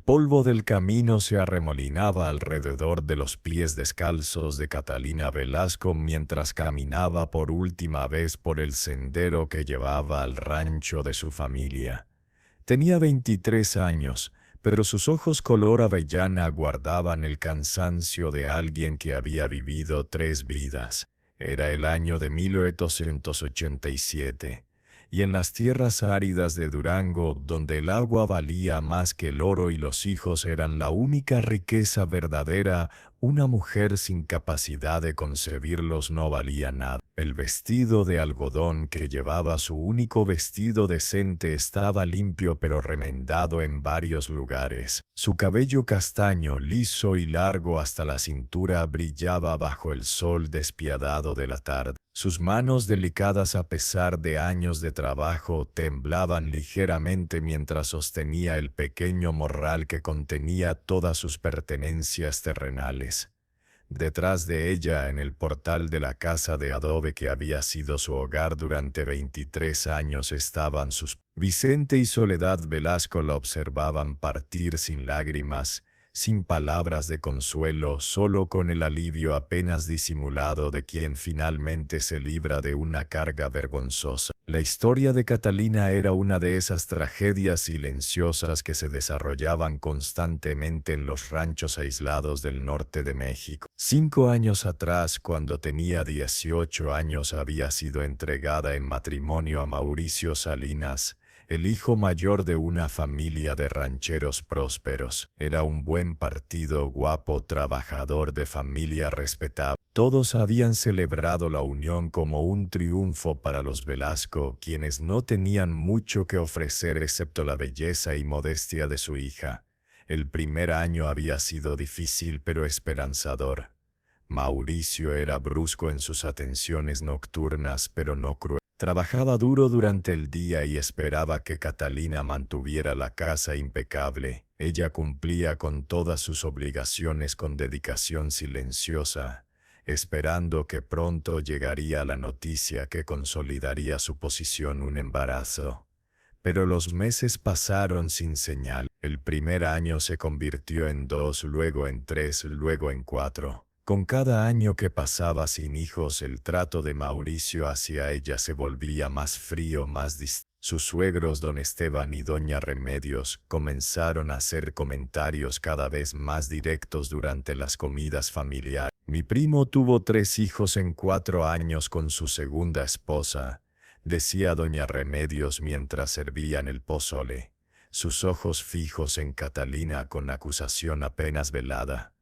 El polvo del camino se arremolinaba alrededor de los pies descalzos de Catalina Velasco mientras caminaba por última vez por el sendero que llevaba al rancho de su familia. Tenía 23 años, pero sus ojos color avellana guardaban el cansancio de alguien que había vivido 3 vidas. Era el año de 1887. Y en las tierras áridas de Durango, donde el agua valía más que el oro y los hijos eran la única riqueza verdadera, una mujer sin capacidad de concebirlos no valía nada. El vestido de algodón que llevaba, su único vestido decente, estaba limpio pero remendado en varios lugares. Su cabello castaño, liso y largo hasta la cintura, brillaba bajo el sol despiadado de la tarde. Sus manos delicadas, a pesar de años de trabajo, temblaban ligeramente mientras sostenía el pequeño morral que contenía todas sus pertenencias terrenales. Detrás de ella, en el portal de la casa de adobe que había sido su hogar durante 23 años, estaban sus... Vicente y Soledad Velasco la observaban partir sin lágrimas, sin palabras de consuelo, solo con el alivio apenas disimulado de quien finalmente se libra de una carga vergonzosa. La historia de Catalina era una de esas tragedias silenciosas que se desarrollaban constantemente en los ranchos aislados del norte de México. 5 años atrás, cuando tenía 18 años, había sido entregada en matrimonio a Mauricio Salinas, el hijo mayor de una familia de rancheros prósperos. Era un buen partido, guapo, trabajador, de familia respetable. Todos habían celebrado la unión como un triunfo para los Velasco, quienes no tenían mucho que ofrecer excepto la belleza y modestia de su hija. El primer año había sido difícil pero esperanzador. Mauricio era brusco en sus atenciones nocturnas, pero no cruel. Trabajaba duro durante el día y esperaba que Catalina mantuviera la casa impecable. Ella cumplía con todas sus obligaciones con dedicación silenciosa, esperando que pronto llegaría la noticia que consolidaría su posición, un embarazo. Pero los meses pasaron sin señal. El primer año se convirtió en 2, luego en 3, luego en 4. Con cada año que pasaba sin hijos, el trato de Mauricio hacia ella se volvía más frío, más distante. Sus suegros don Esteban y doña Remedios comenzaron a hacer comentarios cada vez más directos durante las comidas familiares. Mi primo tuvo 3 hijos en 4 años con su segunda esposa, decía doña Remedios mientras servían el pozole, sus ojos fijos en Catalina con acusación apenas velada.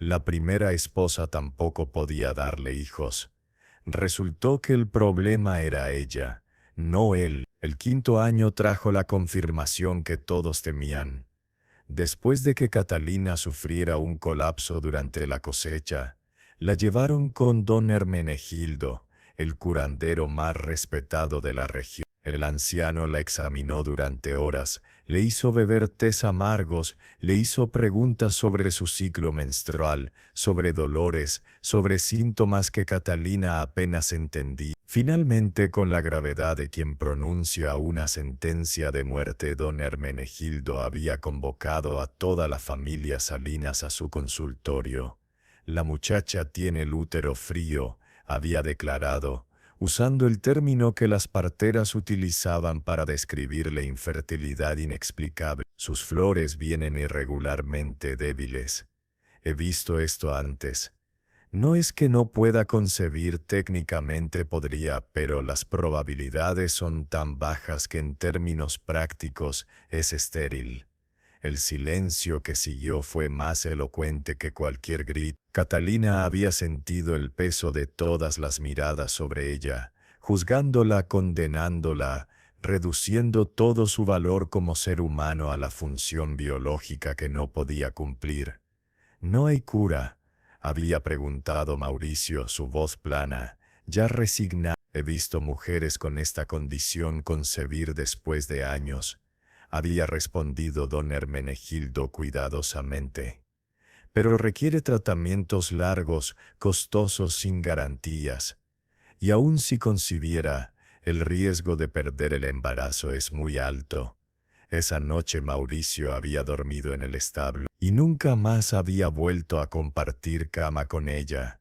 La primera esposa tampoco podía darle hijos. Resultó que el problema era ella, no él. El 5.º año trajo la confirmación que todos temían. Después de que Catalina sufriera un colapso durante la cosecha, la llevaron con don Hermenegildo, el curandero más respetado de la región. El anciano la examinó durante horas, le hizo beber tés amargos, le hizo preguntas sobre su ciclo menstrual, sobre dolores, sobre síntomas que Catalina apenas entendía. Finalmente, con la gravedad de quien pronuncia una sentencia de muerte, don Hermenegildo había convocado a toda la familia Salinas a su consultorio. La muchacha tiene el útero frío, había declarado, usando el término que las parteras utilizaban para describir la infertilidad inexplicable. Sus flores vienen irregularmente débiles. He visto esto antes. No es que no pueda concebir, técnicamente podría, pero las probabilidades son tan bajas que en términos prácticos es estéril. El silencio que siguió fue más elocuente que cualquier grito. Catalina había sentido el peso de todas las miradas sobre ella, juzgándola, condenándola, reduciendo todo su valor como ser humano a la función biológica que no podía cumplir. ¿No hay cura?, había preguntado Mauricio, su voz plana, ya resignada. He visto mujeres con esta condición concebir después de años, había respondido don Hermenegildo cuidadosamente. Pero requiere tratamientos largos, costosos, sin garantías. Y aun si concibiera, el riesgo de perder el embarazo es muy alto. Esa noche Mauricio había dormido en el establo y nunca más había vuelto a compartir cama con ella.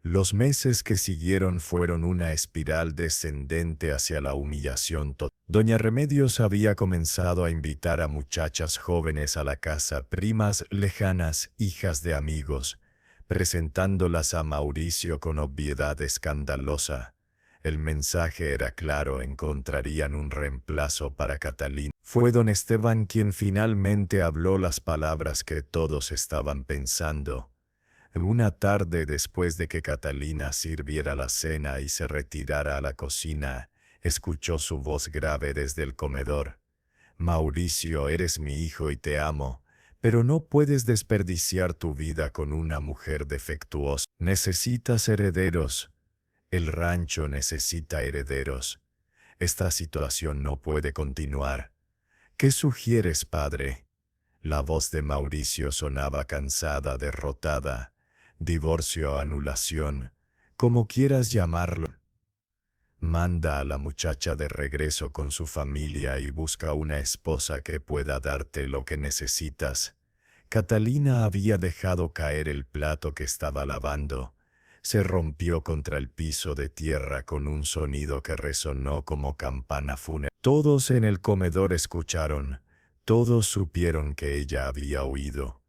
Los meses que siguieron fueron una espiral descendente hacia la humillación total. Doña Remedios había comenzado a invitar a muchachas jóvenes a la casa, primas lejanas, hijas de amigos, presentándolas a Mauricio con obviedad escandalosa. El mensaje era claro: encontrarían un reemplazo para Catalina. Fue don Esteban quien finalmente habló las palabras que todos estaban pensando. Una tarde, después de que Catalina sirviera la cena y se retirara a la cocina, escuchó su voz grave desde el comedor. Mauricio, eres mi hijo y te amo, pero no puedes desperdiciar tu vida con una mujer defectuosa. Necesitas herederos. El rancho necesita herederos. Esta situación no puede continuar. ¿Qué sugieres, padre? La voz de Mauricio sonaba cansada, derrotada. Divorcio, anulación, como quieras llamarlo. Manda a la muchacha de regreso con su familia y busca una esposa que pueda darte lo que necesitas. Catalina había dejado caer el plato que estaba lavando. Se rompió contra el piso de tierra con un sonido que resonó como campana fúnebre. Todos en el comedor escucharon, todos supieron que ella había huido.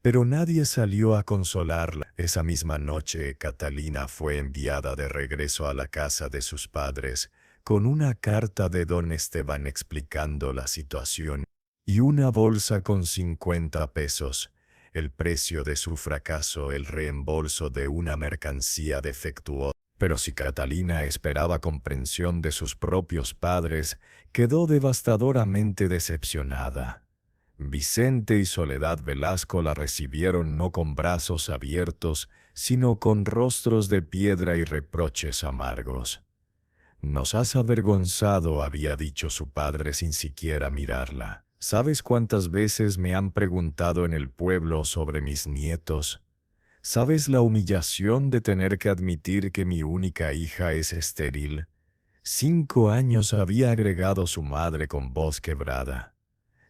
Pero nadie salió a consolarla. Esa misma noche, Catalina fue enviada de regreso a la casa de sus padres, con una carta de don Esteban explicando la situación, y una bolsa con 50 pesos, el precio de su fracaso, el reembolso de una mercancía defectuosa. Pero si Catalina esperaba comprensión de sus propios padres, quedó devastadoramente decepcionada. Vicente y Soledad Velasco la recibieron no con brazos abiertos, sino con rostros de piedra y reproches amargos. «Nos has avergonzado», había dicho su padre sin siquiera mirarla. «¿Sabes cuántas veces me han preguntado en el pueblo sobre mis nietos? ¿Sabes la humillación de tener que admitir que mi única hija es estéril?» 5 años, había agregado su madre con voz quebrada.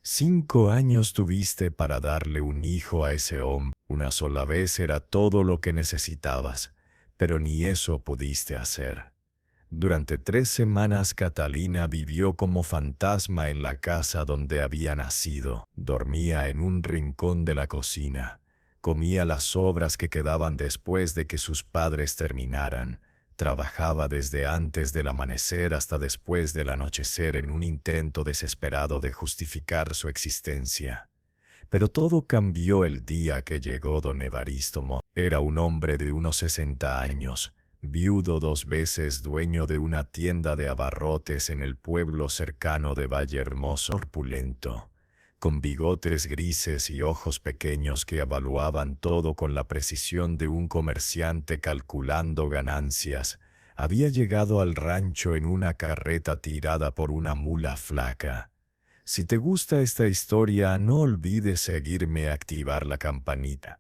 5 años tuviste para darle un hijo a ese hombre. Una sola vez era todo lo que necesitabas, pero ni eso pudiste hacer. Durante 3 semanas Catalina vivió como fantasma en la casa donde había nacido. Dormía en un rincón de la cocina. Comía las sobras que quedaban después de que sus padres terminaran. Trabajaba desde antes del amanecer hasta después del anochecer en un intento desesperado de justificar su existencia. Pero todo cambió el día que llegó don Evaristo Montt. Era un hombre de unos 60 años, viudo 2 veces, dueño de una tienda de abarrotes en el pueblo cercano de Vallehermoso, corpulento, con bigotes grises y ojos pequeños que evaluaban todo con la precisión de un comerciante calculando ganancias. Había llegado al rancho en una carreta tirada por una mula flaca. Si te gusta esta historia, no olvides seguirme y activar la campanita.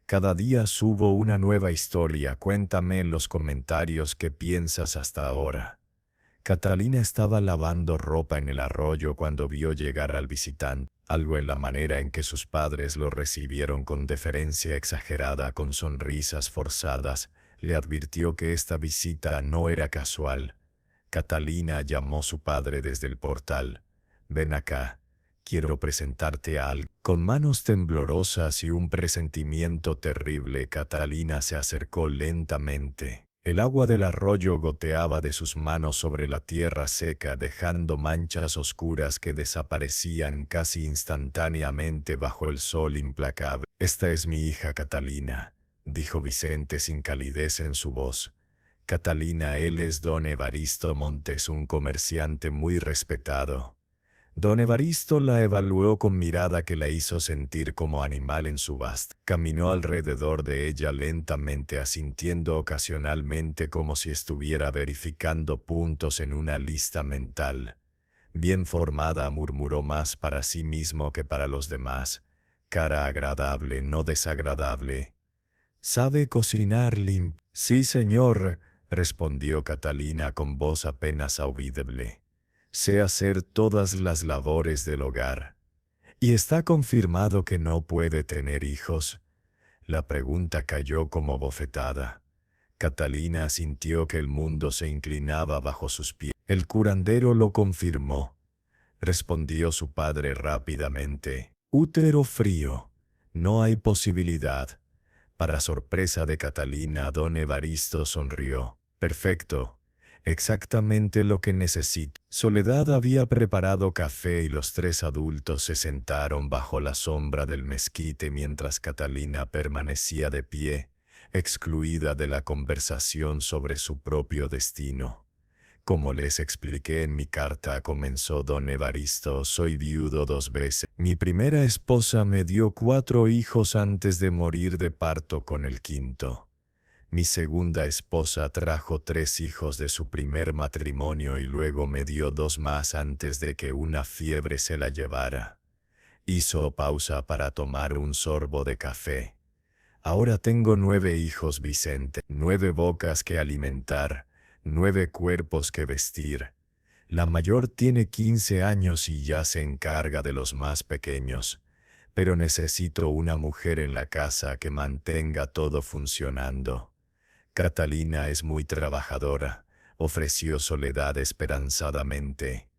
Cada día subo una nueva historia. Cuéntame en los comentarios qué piensas hasta ahora. Catalina estaba lavando ropa en el arroyo cuando vio llegar al visitante. Algo en la manera en que sus padres lo recibieron con deferencia exagerada, con sonrisas forzadas, le advirtió que esta visita no era casual. Catalina llamó a su padre desde el portal. «Ven acá. Quiero presentarte a alguien». Con manos temblorosas y un presentimiento terrible, Catalina se acercó lentamente. El agua del arroyo goteaba de sus manos sobre la tierra seca, dejando manchas oscuras que desaparecían casi instantáneamente bajo el sol implacable. «Esta es mi hija Catalina», dijo Vicente sin calidez en su voz. «Catalina, él es don Evaristo Montes, un comerciante muy respetado». Don Evaristo la evaluó con mirada que la hizo sentir como animal en subasta. Caminó alrededor de ella lentamente, asintiendo ocasionalmente como si estuviera verificando puntos en una lista mental. «Bien formada», murmuró, más para sí mismo que para los demás. «Cara agradable, no desagradable. ¿Sabe cocinar limpio?» «Sí, señor», respondió Catalina con voz apenas audible. sé hacer todas las labores del hogar. ¿Y está confirmado que no puede tener hijos? La pregunta cayó como bofetada. Catalina sintió que el mundo se inclinaba bajo sus pies. El curandero lo confirmó, respondió su padre rápidamente. Útero frío. No hay posibilidad. Para sorpresa de Catalina, don Evaristo sonrió. Perfecto. Exactamente lo que necesito. Soledad había preparado café y los tres adultos se sentaron bajo la sombra del mezquite mientras Catalina permanecía de pie, excluida de la conversación sobre su propio destino. Como les expliqué en mi carta, comenzó don Evaristo, soy viudo 2 veces. Mi primera esposa me dio 4 hijos antes de morir de parto con el quinto. Mi segunda esposa trajo 3 hijos de su primer matrimonio y luego me dio 2 más antes de que una fiebre se la llevara. Hizo pausa para tomar un sorbo de café. Ahora tengo 9 hijos, Vicente, 9 bocas que alimentar, 9 cuerpos que vestir. La mayor tiene 15 años y ya se encarga de los más pequeños, pero necesito una mujer en la casa que mantenga todo funcionando. Catalina es muy trabajadora, ofreció Soledad esperanzadamente,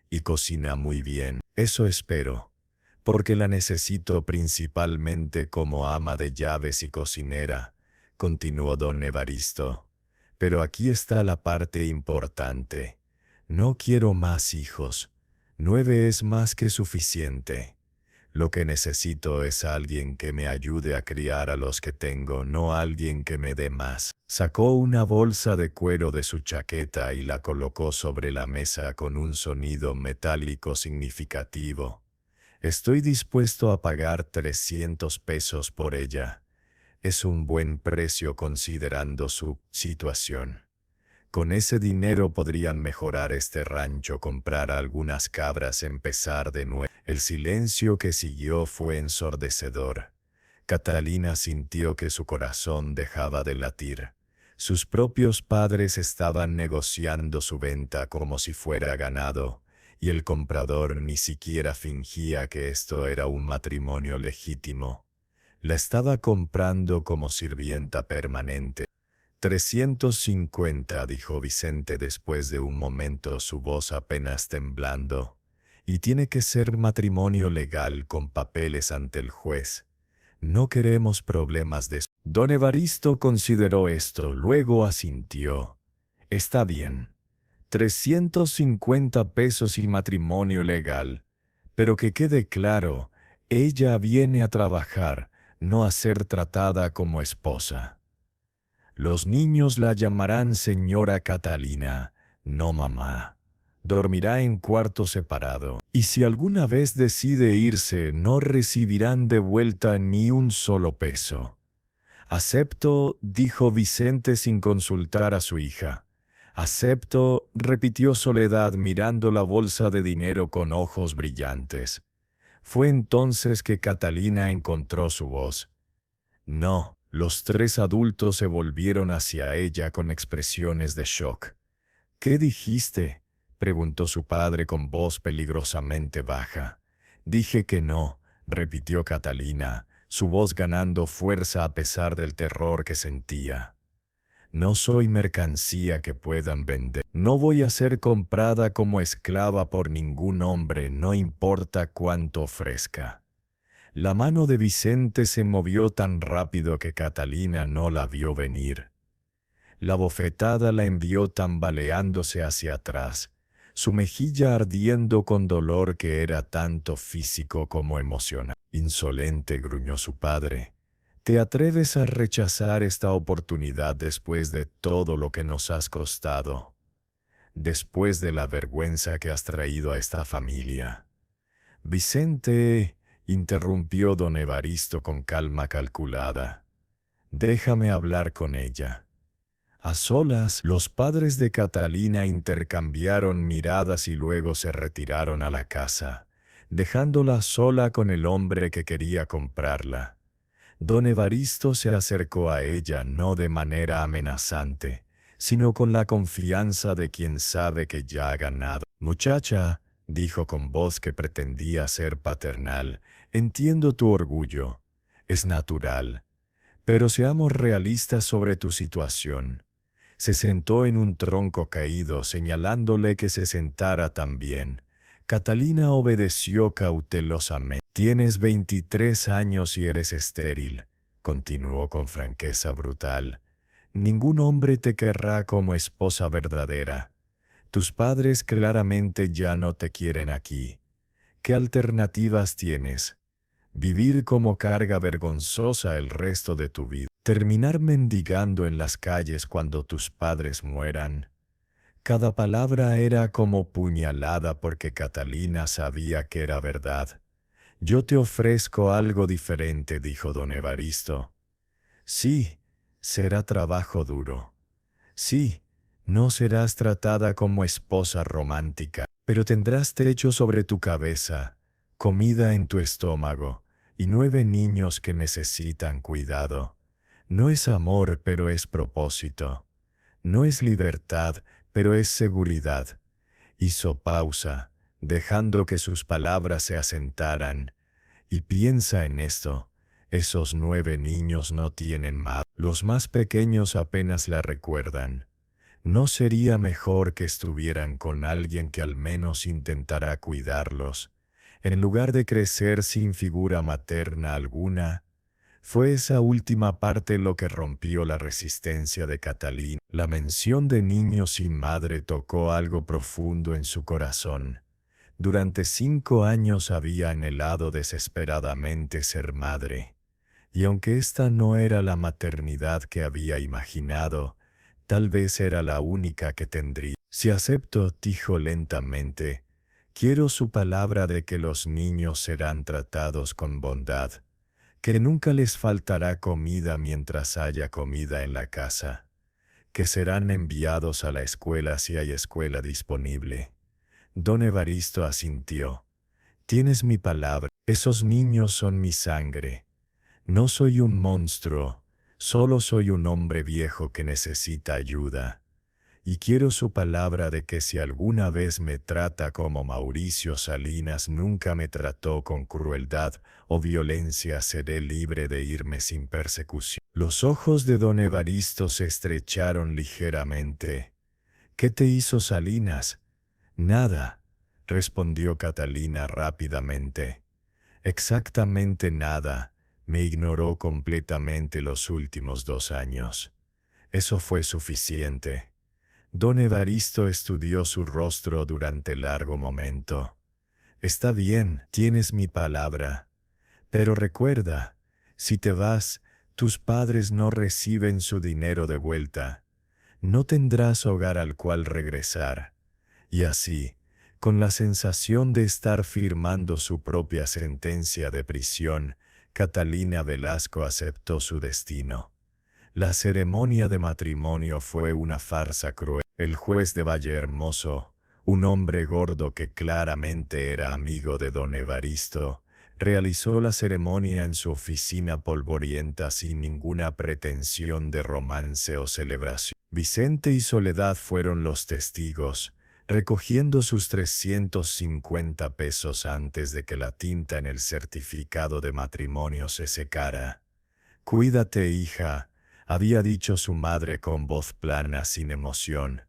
y cocina muy bien. Eso espero, porque la necesito principalmente como ama de llaves y cocinera, continuó don Evaristo. Pero aquí está la parte importante. No quiero más hijos. 9 es más que suficiente. Lo que necesito es alguien que me ayude a criar a los que tengo, no alguien que me dé más. Sacó una bolsa de cuero de su chaqueta y la colocó sobre la mesa con un sonido metálico significativo. Estoy dispuesto a pagar 300 pesos por ella. Es un buen precio considerando su situación. Con ese dinero podrían mejorar este rancho, comprar algunas cabras, empezar de nuevo. El silencio que siguió fue ensordecedor. Catalina sintió que su corazón dejaba de latir. Sus propios padres estaban negociando su venta como si fuera ganado, y el comprador ni siquiera fingía que esto era un matrimonio legítimo. La estaba comprando como sirvienta permanente. 350, dijo Vicente después de un momento, su voz apenas temblando. Y tiene que ser matrimonio legal con papeles ante el juez. No queremos problemas de... Don Evaristo consideró esto, luego asintió. Está bien. 350 pesos y matrimonio legal. Pero que quede claro, ella viene a trabajar, no a ser tratada como esposa. Los niños la llamarán señora Catalina, no mamá. Dormirá en cuarto separado. Y si alguna vez decide irse, no recibirán de vuelta ni un solo peso. Acepto, dijo Vicente sin consultar a su hija. Acepto, repitió Soledad mirando la bolsa de dinero con ojos brillantes. Fue entonces que Catalina encontró su voz. No. Los 3 adultos se volvieron hacia ella con expresiones de shock. ¿Qué dijiste?, preguntó su padre con voz peligrosamente baja. Dije que no, repitió Catalina, su voz ganando fuerza a pesar del terror que sentía. No soy mercancía que puedan vender. No voy a ser comprada como esclava por ningún hombre, no importa cuánto ofrezca. La mano de Vicente se movió tan rápido que Catalina no la vio venir. La bofetada la envió tambaleándose hacia atrás, su mejilla ardiendo con dolor que era tanto físico como emocional. Insolente, gruñó su padre. ¿Te atreves a rechazar esta oportunidad después de todo lo que nos has costado? Después de la vergüenza que has traído a esta familia. Vicente, interrumpió don Evaristo con calma calculada. Déjame hablar con ella. A solas, los padres de Catalina intercambiaron miradas y luego se retiraron a la casa, dejándola sola con el hombre que quería comprarla. Don Evaristo se acercó a ella no de manera amenazante, sino con la confianza de quien sabe que ya ha ganado. Muchacha, dijo con voz que pretendía ser paternal, entiendo tu orgullo. Es natural. Pero seamos realistas sobre tu situación. Se sentó en un tronco caído, señalándole que se sentara también. Catalina obedeció cautelosamente. Tienes 23 años y eres estéril, continuó con franqueza brutal. Ningún hombre te querrá como esposa verdadera. Tus padres claramente ya no te quieren aquí. ¿Qué alternativas tienes? Vivir como carga vergonzosa el resto de tu vida. Terminar mendigando en las calles cuando tus padres mueran. Cada palabra era como puñalada porque Catalina sabía que era verdad. Yo te ofrezco algo diferente, dijo don Evaristo. Sí, será trabajo duro. Sí, no serás tratada como esposa romántica, pero tendrás techo sobre tu cabeza, comida en tu estómago y 9 niños que necesitan cuidado. No es amor, pero es propósito. No es libertad, pero es seguridad. Hizo pausa, dejando que sus palabras se asentaran. Y piensa en esto. Esos 9 niños no tienen madre. Los más pequeños apenas la recuerdan. ¿No sería mejor que estuvieran con alguien que al menos intentara cuidarlos, en lugar de crecer sin figura materna alguna? Fue esa última parte lo que rompió la resistencia de Catalina. La mención de niños sin madre tocó algo profundo en su corazón. Durante 5 años había anhelado desesperadamente ser madre. Y aunque esta no era la maternidad que había imaginado, tal vez era la única que tendría. Si acepto, dijo lentamente, quiero su palabra de que los niños serán tratados con bondad, que nunca les faltará comida mientras haya comida en la casa, que serán enviados a la escuela si hay escuela disponible. Don Evaristo asintió. Tienes mi palabra, esos niños son mi sangre. No soy un monstruo, solo soy un hombre viejo que necesita ayuda. Y quiero su palabra de que si alguna vez me trata como Mauricio Salinas nunca me trató con crueldad o violencia, seré libre de irme sin persecución. Los ojos de don Evaristo se estrecharon ligeramente. ¿Qué te hizo Salinas? Nada, respondió Catalina rápidamente. Exactamente nada. Me ignoró completamente los últimos 2 años. Eso fue suficiente. Don Evaristo estudió su rostro durante largo momento. Está bien, tienes mi palabra. Pero recuerda, si te vas, tus padres no reciben su dinero de vuelta. No tendrás hogar al cual regresar. Y así, con la sensación de estar firmando su propia sentencia de prisión, Catalina Velasco aceptó su destino. La ceremonia de matrimonio fue una farsa cruel. El juez de Vallehermoso, un hombre gordo que claramente era amigo de don Evaristo, realizó la ceremonia en su oficina polvorienta sin ninguna pretensión de romance o celebración. Vicente y Soledad fueron los testigos, recogiendo sus 350 pesos antes de que la tinta en el certificado de matrimonio se secara. «Cuídate, hija», había dicho su madre con voz plana sin emoción.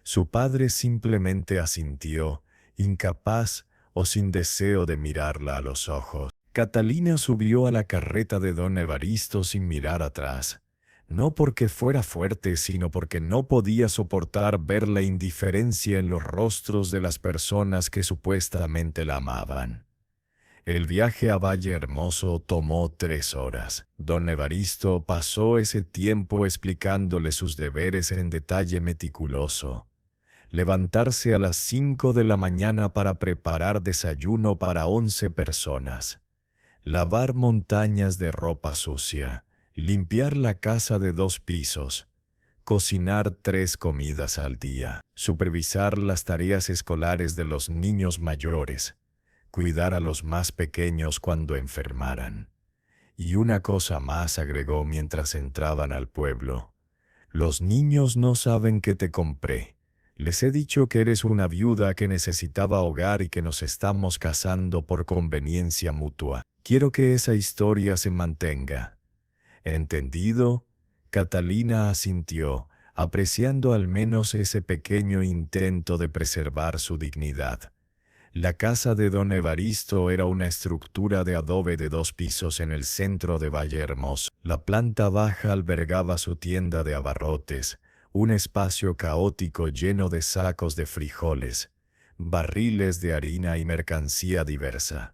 Su padre simplemente asintió, incapaz o sin deseo de mirarla a los ojos. Catalina subió a la carreta de don Evaristo sin mirar atrás. No porque fuera fuerte, sino porque no podía soportar ver la indiferencia en los rostros de las personas que supuestamente la amaban. El viaje a Vallehermoso tomó 3 horas. Don Evaristo pasó ese tiempo explicándole sus deberes en detalle meticuloso. Levantarse a las 5 de la mañana para preparar desayuno para 11 personas. Lavar montañas de ropa sucia. Limpiar la casa de 2 pisos. Cocinar 3 comidas al día. Supervisar las tareas escolares de los niños mayores. Cuidar a los más pequeños cuando enfermaran. Y una cosa más agregó mientras entraban al pueblo. Los niños no saben que te compré. Les he dicho que eres una viuda que necesitaba hogar y que nos estamos casando por conveniencia mutua. Quiero que esa historia se mantenga. ¿Entendido? Catalina asintió, apreciando al menos ese pequeño intento de preservar su dignidad. La casa de don Evaristo era una estructura de adobe de 2 pisos en el centro de Vallehermoso. La planta baja albergaba su tienda de abarrotes, un espacio caótico lleno de sacos de frijoles, barriles de harina y mercancía diversa.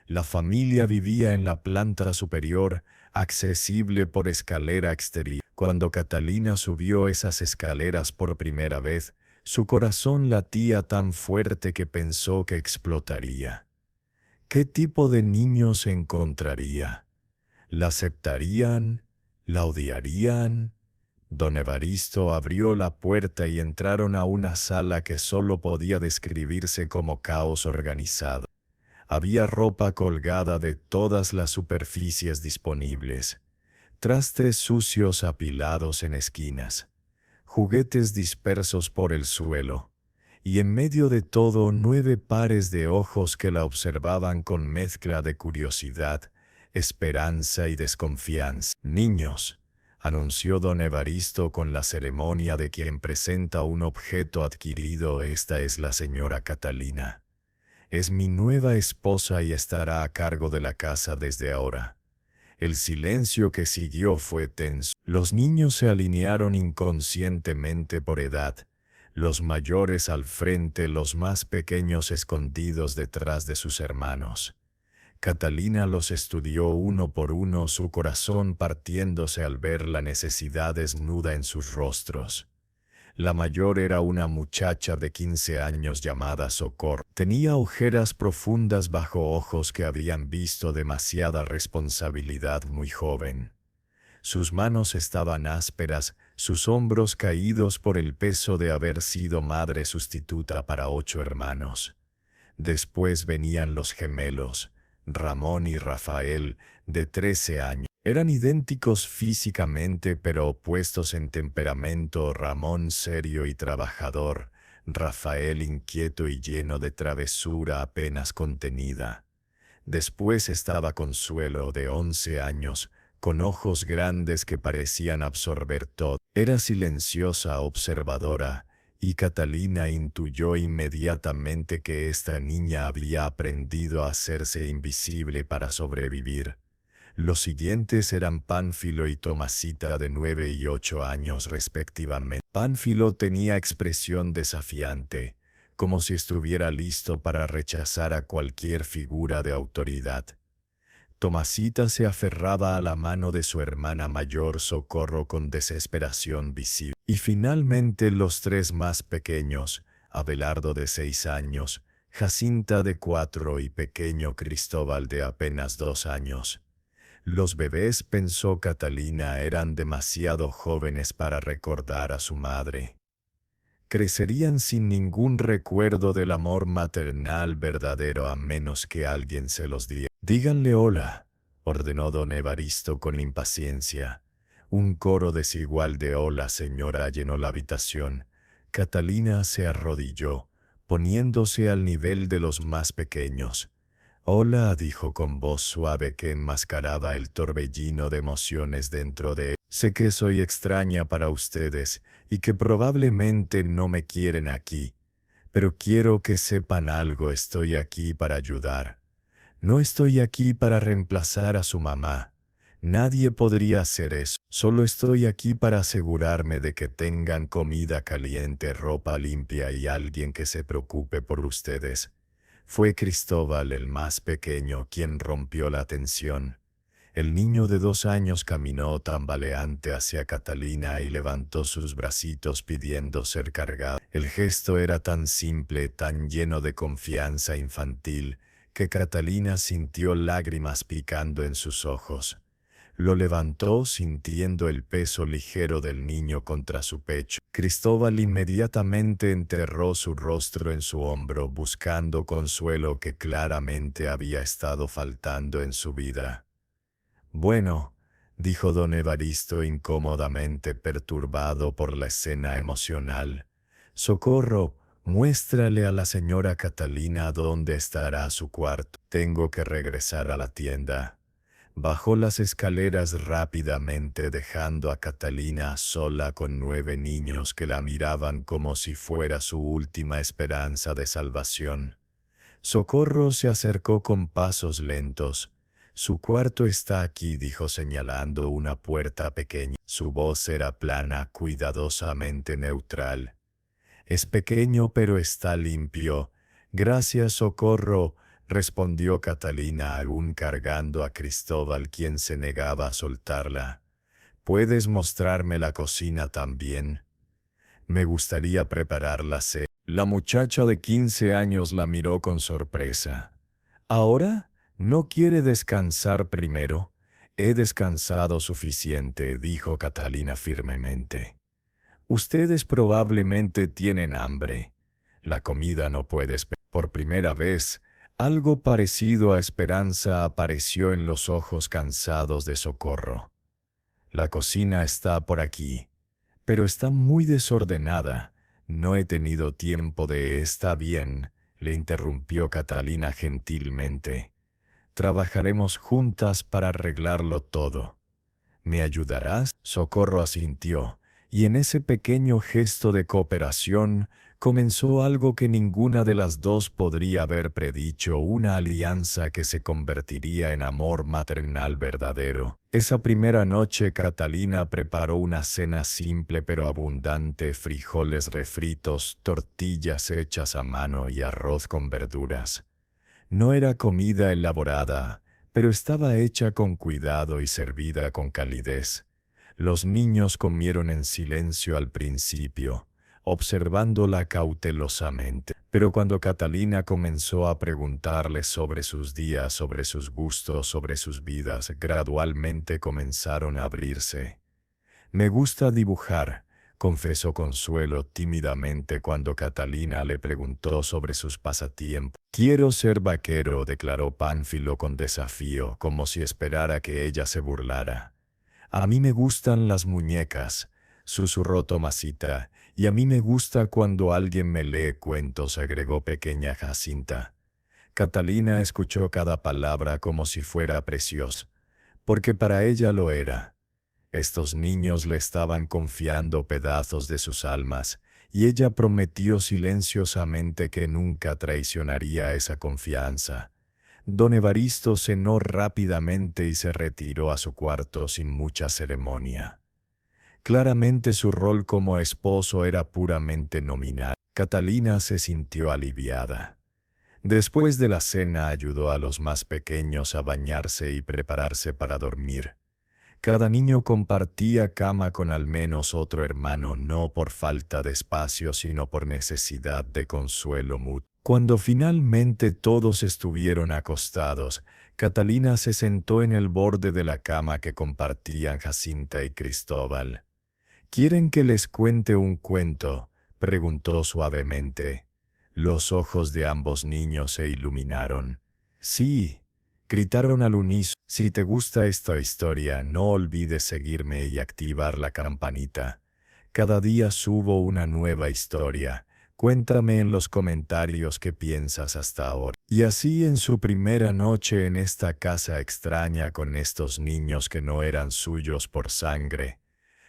La familia vivía en la planta superior, accesible por escalera exterior. Cuando Catalina subió esas escaleras por primera vez, su corazón latía tan fuerte que pensó que explotaría. ¿Qué tipo de niño se encontraría? ¿La aceptarían? ¿La odiarían? Don Evaristo abrió la puerta y entraron a una sala que solo podía describirse como caos organizado. Había ropa colgada de todas las superficies disponibles, trastes sucios apilados en esquinas, juguetes dispersos por el suelo, y en medio de todo 9 pares de ojos que la observaban con mezcla de curiosidad, esperanza y desconfianza. «Niños», anunció don Evaristo con la ceremonia de quien presenta un objeto adquirido, «esta es la señora Catalina. Es mi nueva esposa y estará a cargo de la casa desde ahora». El silencio que siguió fue tenso. Los niños se alinearon inconscientemente por edad, los mayores al frente, los más pequeños escondidos detrás de sus hermanos. Catalina los estudió uno por uno, su corazón partiéndose al ver la necesidad desnuda en sus rostros. La mayor era una muchacha de 15 años llamada Socorro. Tenía ojeras profundas bajo ojos que habían visto demasiada responsabilidad muy joven. Sus manos estaban ásperas, sus hombros caídos por el peso de haber sido madre sustituta para 8 hermanos. Después venían los gemelos, Ramón y Rafael, de 13 años. Eran idénticos físicamente pero opuestos en temperamento, Ramón serio y trabajador, Rafael inquieto y lleno de travesura apenas contenida. Después estaba Consuelo, de 11 años, con ojos grandes que parecían absorber todo. Era silenciosa, observadora, y Catalina intuyó inmediatamente que esta niña había aprendido a hacerse invisible para sobrevivir. Los siguientes eran Pánfilo y Tomasita, de 9 y 8 años respectivamente. Pánfilo tenía expresión desafiante, como si estuviera listo para rechazar a cualquier figura de autoridad. Tomasita se aferraba a la mano de su hermana mayor Socorro con desesperación visible. Y finalmente los 3 más pequeños, Abelardo de 6 años, Jacinta de 4 y pequeño Cristóbal de apenas 2 años. Los bebés, pensó Catalina, eran demasiado jóvenes para recordar a su madre. Crecerían sin ningún recuerdo del amor maternal verdadero a menos que alguien se los diera. «Díganle hola», ordenó don Evaristo con impaciencia. Un coro desigual de «hola, señora» llenó la habitación. Catalina se arrodilló, poniéndose al nivel de los más pequeños. «Hola», dijo con voz suave que enmascaraba el torbellino de emociones dentro de él. «Sé que soy extraña para ustedes y que probablemente no me quieren aquí, pero quiero que sepan algo, estoy aquí para ayudar. No estoy aquí para reemplazar a su mamá. Nadie podría hacer eso. Solo estoy aquí para asegurarme de que tengan comida caliente, ropa limpia y alguien que se preocupe por ustedes». Fue Cristóbal, el más pequeño, quien rompió la tensión. El niño de 2 años caminó tambaleante hacia Catalina y levantó sus bracitos pidiendo ser cargado. El gesto era tan simple, tan lleno de confianza infantil, que Catalina sintió lágrimas picando en sus ojos. Lo levantó sintiendo el peso ligero del niño contra su pecho. Cristóbal inmediatamente enterró su rostro en su hombro, buscando consuelo que claramente había estado faltando en su vida. «Bueno», dijo don Evaristo incómodamente perturbado por la escena emocional. Socorro, muéstrale a la señora Catalina dónde estará su cuarto. Tengo que regresar a la tienda. Bajó las escaleras rápidamente dejando a Catalina sola con 9 niños que la miraban como si fuera su última esperanza de salvación. Socorro se acercó con pasos lentos. Su cuarto está aquí, dijo señalando una puerta pequeña. Su voz era plana, cuidadosamente neutral. Es pequeño pero está limpio. Gracias, Socorro, respondió Catalina aún cargando a Cristóbal, quien se negaba a soltarla. ¿Puedes mostrarme la cocina también? Me gustaría preparar la cena. La muchacha de 15 años la miró con sorpresa. ¿Ahora? ¿No quiere descansar primero? He descansado suficiente, dijo Catalina firmemente. Ustedes probablemente tienen hambre. La comida no puede esperar. Por primera vez, algo parecido a esperanza apareció en los ojos cansados de Socorro. La cocina está por aquí, pero está muy desordenada. No he tenido tiempo de... Está bien, le interrumpió Catalina gentilmente. Trabajaremos juntas para arreglarlo todo. ¿Me ayudarás? Socorro asintió, y en ese pequeño gesto de cooperación comenzó algo que ninguna de las dos podría haber predicho, una alianza que se convertiría en amor maternal verdadero. Esa primera noche Catalina preparó una cena simple pero abundante: frijoles refritos, tortillas hechas a mano y arroz con verduras. No era comida elaborada, pero estaba hecha con cuidado y servida con calidez. Los niños comieron en silencio al principio, observándola cautelosamente. Pero cuando Catalina comenzó a preguntarles sobre sus días, sobre sus gustos, sobre sus vidas, gradualmente comenzaron a abrirse. Me gusta dibujar, confesó Consuelo tímidamente cuando Catalina le preguntó sobre sus pasatiempos. Quiero ser vaquero, declaró Pánfilo con desafío, como si esperara que ella se burlara. A mí me gustan las muñecas, susurró Tomasita, y a mí me gusta cuando alguien me lee cuentos, agregó pequeña Jacinta. Catalina escuchó cada palabra como si fuera preciosa, porque para ella lo era. Estos niños le estaban confiando pedazos de sus almas, y ella prometió silenciosamente que nunca traicionaría esa confianza. Don Evaristo cenó rápidamente y se retiró a su cuarto sin mucha ceremonia. Claramente su rol como esposo era puramente nominal. Catalina se sintió aliviada. Después de la cena ayudó a los más pequeños a bañarse y prepararse para dormir. Cada niño compartía cama con al menos otro hermano, no por falta de espacio, sino por necesidad de consuelo mutuo. Cuando finalmente todos estuvieron acostados, Catalina se sentó en el borde de la cama que compartían Jacinta y Cristóbal. ¿Quieren que les cuente un cuento?, preguntó suavemente. Los ojos de ambos niños se iluminaron. Sí, gritaron al unísono. Si te gusta esta historia, no olvides seguirme y activar la campanita. Cada día subo una nueva historia. Cuéntame en los comentarios qué piensas hasta ahora. Y así, en su primera noche en esta casa extraña con estos niños que no eran suyos por sangre,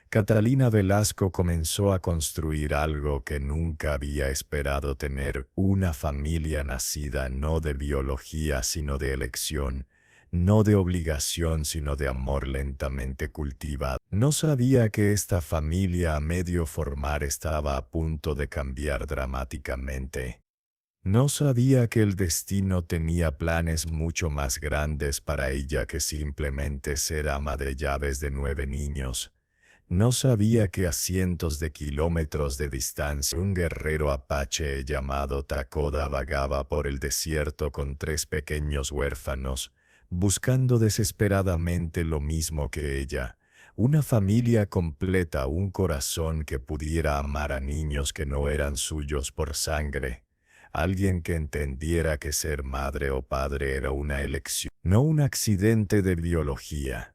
Catalina Velasco comenzó a construir algo que nunca había esperado tener: una familia nacida no de biología sino de elección, no de obligación sino de amor lentamente cultivado. No sabía que esta familia a medio formar estaba a punto de cambiar dramáticamente. No sabía que el destino tenía planes mucho más grandes para ella que simplemente ser ama de llaves de 9 niños. No sabía que a cientos de kilómetros de distancia un guerrero apache llamado Takoda vagaba por el desierto con 3 pequeños huérfanos, buscando desesperadamente lo mismo que ella: una familia completa, un corazón que pudiera amar a niños que no eran suyos por sangre, alguien que entendiera que ser madre o padre era una elección, no un accidente de biología.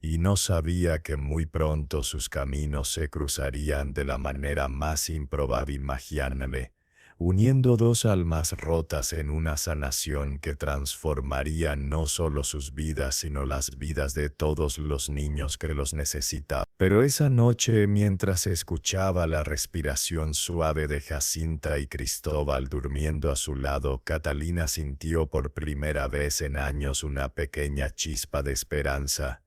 y no sabía que muy pronto sus caminos se cruzarían de la manera más improbable e imaginable, uniendo dos almas rotas en una sanación que transformaría no solo sus vidas, sino las vidas de todos los niños que los necesitaban. Pero esa noche, mientras escuchaba la respiración suave de Jacinta y Cristóbal durmiendo a su lado, Catalina sintió por primera vez en años una pequeña chispa de esperanza.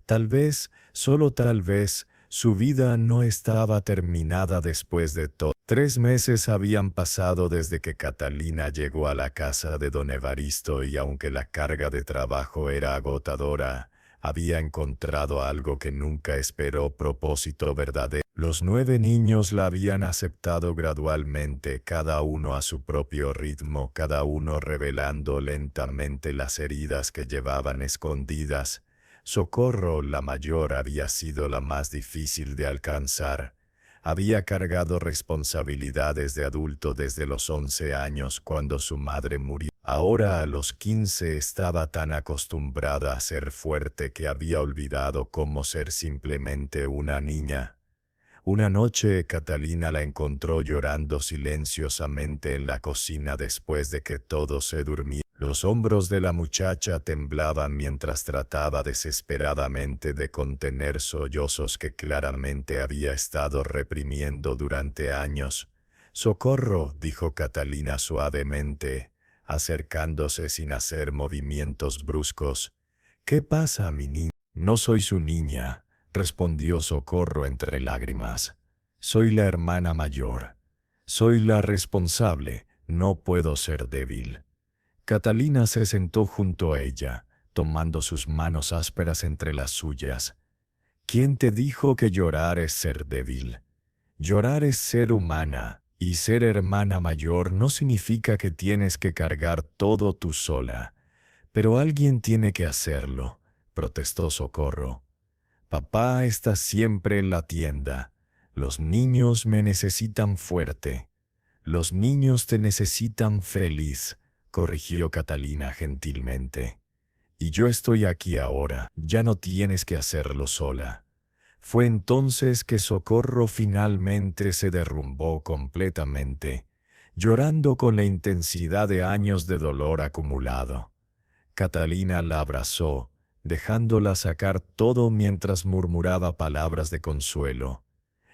Tal vez, solo tal vez, su vida no estaba terminada después de todo. 3 meses habían pasado desde que Catalina llegó a la casa de don Evaristo y aunque la carga de trabajo era agotadora, había encontrado algo que nunca esperó: propósito verdadero. Los 9 niños la habían aceptado gradualmente, cada uno a su propio ritmo, cada uno revelando lentamente las heridas que llevaban escondidas. Socorro, la mayor, había sido la más difícil de alcanzar. Había cargado responsabilidades de adulto desde los 11 años cuando su madre murió. Ahora a los 15 estaba tan acostumbrada a ser fuerte que había olvidado cómo ser simplemente una niña. Una noche Catalina la encontró llorando silenciosamente en la cocina después de que todos se durmieron. Los hombros de la muchacha temblaban mientras trataba desesperadamente de contener sollozos que claramente había estado reprimiendo durante años. «Socorro», dijo Catalina suavemente, acercándose sin hacer movimientos bruscos. «¿Qué pasa, mi niña?» «No soy su niña», respondió Socorro entre lágrimas. «Soy la hermana mayor. Soy la responsable. No puedo ser débil». Catalina se sentó junto a ella, tomando sus manos ásperas entre las suyas. «¿Quién te dijo que llorar es ser débil? Llorar es ser humana, y ser hermana mayor no significa que tienes que cargar todo tú sola. Pero alguien tiene que hacerlo», protestó Socorro. «Papá está siempre en la tienda. Los niños me necesitan fuerte. Los niños te necesitan feliz», corrigió Catalina gentilmente. «Y yo estoy aquí ahora, ya no tienes que hacerlo sola». Fue entonces que Socorro finalmente se derrumbó completamente, llorando con la intensidad de años de dolor acumulado. Catalina la abrazó, dejándola sacar todo mientras murmuraba palabras de consuelo.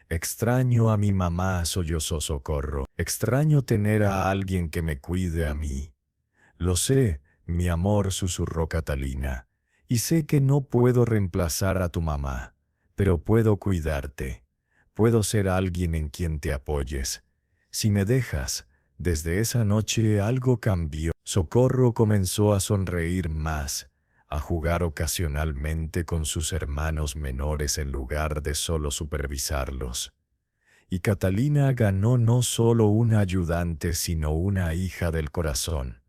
«Extraño a mi mamá», sollozó Socorro. «Extraño tener a alguien que me cuide a mí». «Lo sé, mi amor», susurró Catalina, «y sé que no puedo reemplazar a tu mamá, pero puedo cuidarte. Puedo ser alguien en quien te apoyes. Si me dejas». Desde esa noche algo cambió. Socorro comenzó a sonreír más, a jugar ocasionalmente con sus hermanos menores en lugar de solo supervisarlos. Y Catalina ganó no solo una ayudante, sino una hija del corazón.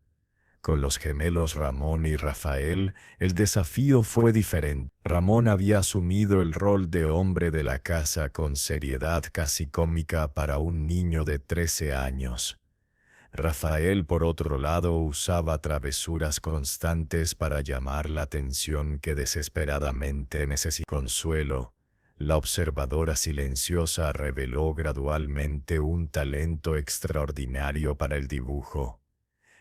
Con los gemelos Ramón y Rafael, el desafío fue diferente. Ramón había asumido el rol de hombre de la casa con seriedad casi cómica para un niño de 13 años. Rafael, por otro lado, usaba travesuras constantes para llamar la atención que desesperadamente necesitaba. Consuelo, la observadora silenciosa, reveló gradualmente un talento extraordinario para el dibujo.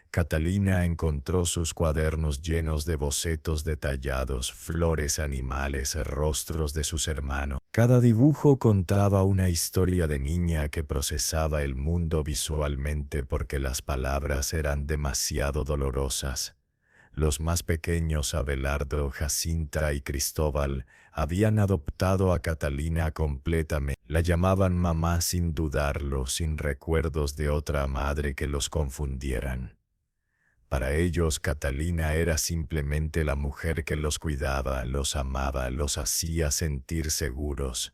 Catalina encontró sus cuadernos llenos de bocetos detallados, flores, animales, rostros de sus hermanos. Cada dibujo contaba una historia de niña que procesaba el mundo visualmente porque las palabras eran demasiado dolorosas. Los más pequeños, Abelardo, Jacinta y Cristóbal, habían adoptado a Catalina completamente. La llamaban mamá sin dudarlo, sin recuerdos de otra madre que los confundieran. Para ellos, Catalina era simplemente la mujer que los cuidaba, los amaba, los hacía sentir seguros.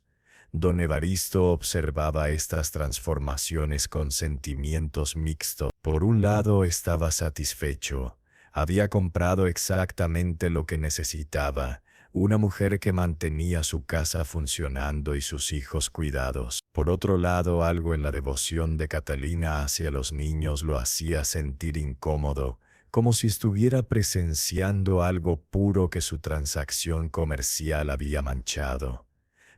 Don Evaristo observaba estas transformaciones con sentimientos mixtos. Por un lado, estaba satisfecho. Había comprado exactamente lo que necesitaba, una mujer que mantenía su casa funcionando y sus hijos cuidados. Por otro lado, algo en la devoción de Catalina hacia los niños lo hacía sentir incómodo, como si estuviera presenciando algo puro que su transacción comercial había manchado.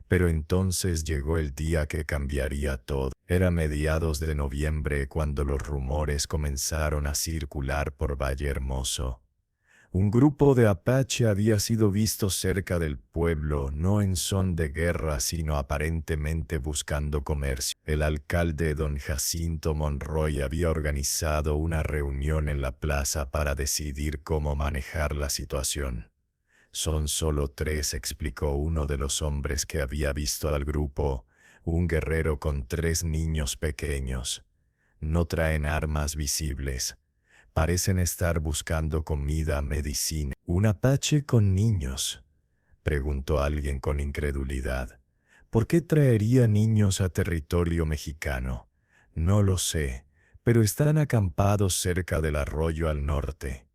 Pero entonces llegó el día que cambiaría todo. Era mediados de noviembre cuando los rumores comenzaron a circular por Valle Hermoso. Un grupo de Apache había sido visto cerca del pueblo, no en son de guerra, sino aparentemente buscando comercio. El alcalde don Jacinto Monroy había organizado una reunión en la plaza para decidir cómo manejar la situación. Son solo 3, explicó uno de los hombres que había visto al grupo, un guerrero con 3 niños pequeños. No traen armas visibles. Parecen estar buscando comida, medicina. ¿Un apache con niños?, preguntó alguien con incredulidad. ¿Por qué traería niños a territorio mexicano? No lo sé, pero están acampados cerca del arroyo al norte.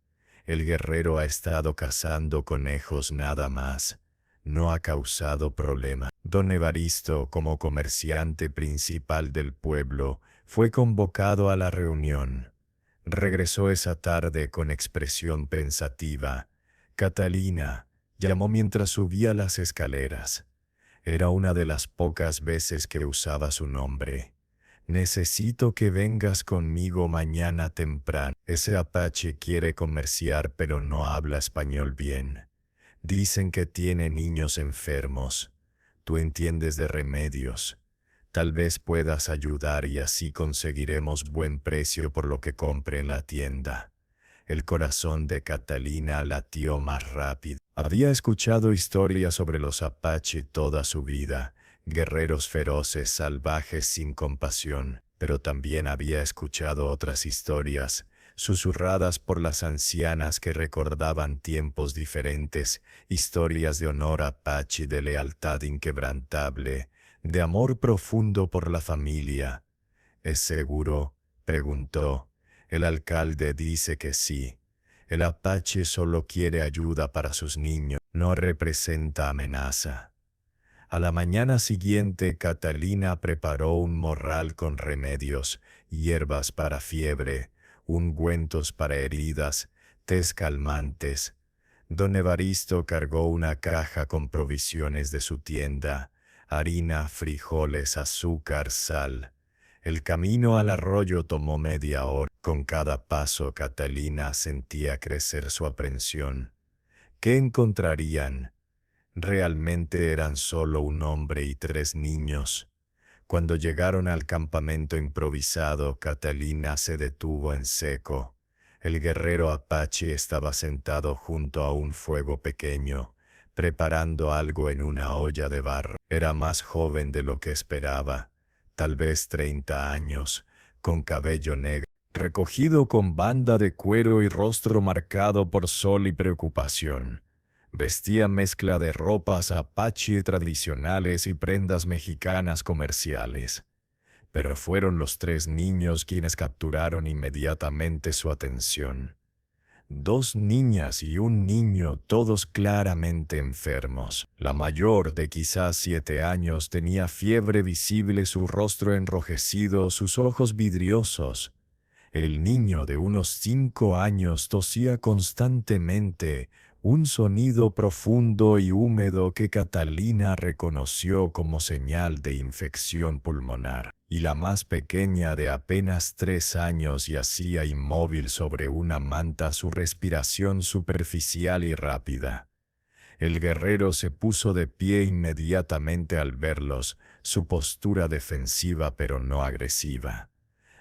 El guerrero ha estado cazando conejos nada más. No ha causado problema. Don Evaristo, como comerciante principal del pueblo, fue convocado a la reunión. Regresó esa tarde con expresión pensativa. Catalina, llamó mientras subía las escaleras. Era una de las pocas veces que usaba su nombre. Necesito que vengas conmigo mañana temprano. Ese apache quiere comerciar pero no habla español bien. Dicen que tiene niños enfermos. Tú entiendes de remedios. Tal vez puedas ayudar y así conseguiremos buen precio por lo que compre en la tienda. El corazón de Catalina latió más rápido. Había escuchado historias sobre los Apache toda su vida, guerreros feroces, salvajes sin compasión, pero también había escuchado otras historias, susurradas por las ancianas que recordaban tiempos diferentes, historias de honor Apache, de lealtad inquebrantable, de amor profundo por la familia. ¿Es seguro?, preguntó. El alcalde dice que sí. El apache solo quiere ayuda para sus niños, no representa amenaza. A la mañana siguiente, Catalina preparó un morral con remedios, hierbas para fiebre, ungüentos para heridas, tés calmantes. Don Evaristo cargó una caja con provisiones de su tienda, harina, frijoles, azúcar, sal. El camino al arroyo tomó media hora. Con cada paso Catalina sentía crecer su aprensión. ¿Qué encontrarían? Realmente eran solo un hombre y 3 niños. Cuando llegaron al campamento improvisado, Catalina se detuvo en seco. El guerrero apache estaba sentado junto a un fuego pequeño, preparando algo en una olla de barro. Era más joven de lo que esperaba, tal vez 30 años, con cabello negro, recogido con banda de cuero y rostro marcado por sol y preocupación. Vestía mezcla de ropas apache tradicionales y prendas mexicanas comerciales. Pero fueron los 3 niños quienes capturaron inmediatamente su atención. 2 niñas y un niño, todos claramente enfermos. La mayor, de quizás 7 años, tenía fiebre visible, su rostro enrojecido, sus ojos vidriosos. El niño de unos 5 años tosía constantemente, un sonido profundo y húmedo que Catalina reconoció como señal de infección pulmonar. Y la más pequeña, de apenas 3 años, yacía inmóvil sobre una manta, su respiración superficial y rápida. El guerrero se puso de pie inmediatamente al verlos, su postura defensiva pero no agresiva.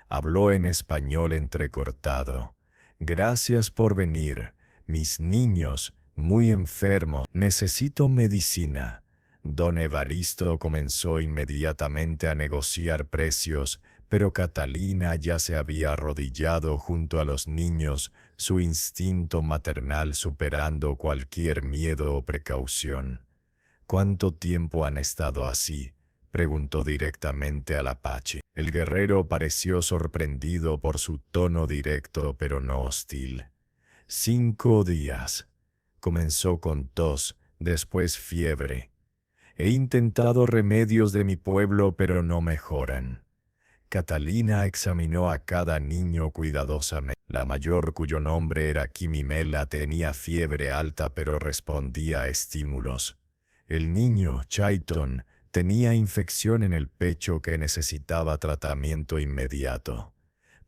Habló en español entrecortado. Gracias por venir. Mis niños, muy enfermos. Necesito medicina. Don Evaristo comenzó inmediatamente a negociar precios, pero Catalina ya se había arrodillado junto a los niños, su instinto maternal superando cualquier miedo o precaución. ¿Cuánto tiempo han estado así?, preguntó directamente al apache. El guerrero pareció sorprendido por su tono directo pero no hostil. 5 días. Comenzó con tos, después fiebre. He intentado remedios de mi pueblo pero no mejoran. Catalina examinó a cada niño cuidadosamente. La mayor, cuyo nombre era Quimimela, tenía fiebre alta pero respondía a estímulos. El niño, Chaiton, tenía infección en el pecho que necesitaba tratamiento inmediato.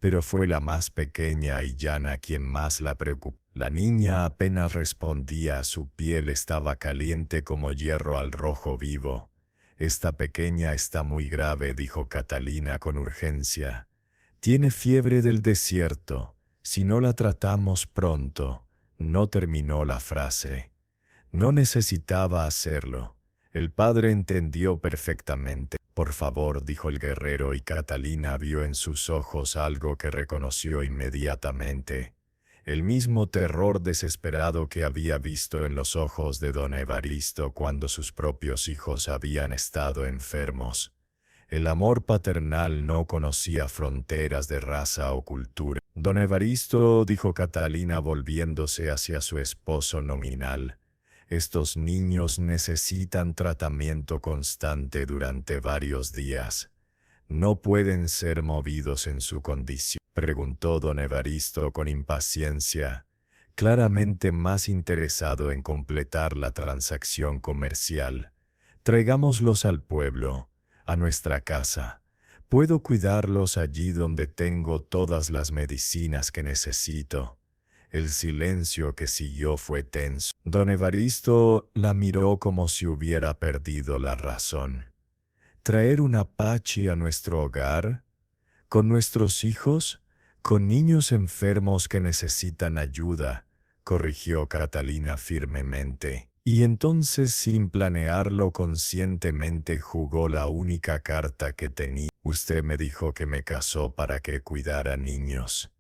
Pero fue la más pequeña y llana quien más la preocupó. La niña apenas respondía, su piel estaba caliente como hierro al rojo vivo. «Esta pequeña está muy grave», dijo Catalina con urgencia. «Tiene fiebre del desierto. Si no la tratamos pronto». No terminó la frase. No necesitaba hacerlo. El padre entendió perfectamente. «Por favor», dijo el guerrero, y Catalina vio en sus ojos algo que reconoció inmediatamente. El mismo terror desesperado que había visto en los ojos de don Evaristo cuando sus propios hijos habían estado enfermos. El amor paternal no conocía fronteras de raza o cultura. «Don Evaristo», dijo Catalina volviéndose hacia su esposo nominal, «estos niños necesitan tratamiento constante durante varios días. ¿No pueden ser movidos en su condición?», preguntó don Evaristo con impaciencia, claramente más interesado en completar la transacción comercial. «Traigámoslos al pueblo, a nuestra casa. Puedo cuidarlos allí donde tengo todas las medicinas que necesito». El silencio que siguió fue tenso. Don Evaristo la miró como si hubiera perdido la razón. «¿Traer un apache a nuestro hogar? ¿Con nuestros hijos? ¿Con niños enfermos que necesitan ayuda?», corrigió Catalina firmemente. Y entonces, sin planearlo conscientemente, jugó la única carta que tenía. «Usted me dijo que me casó para que cuidara niños.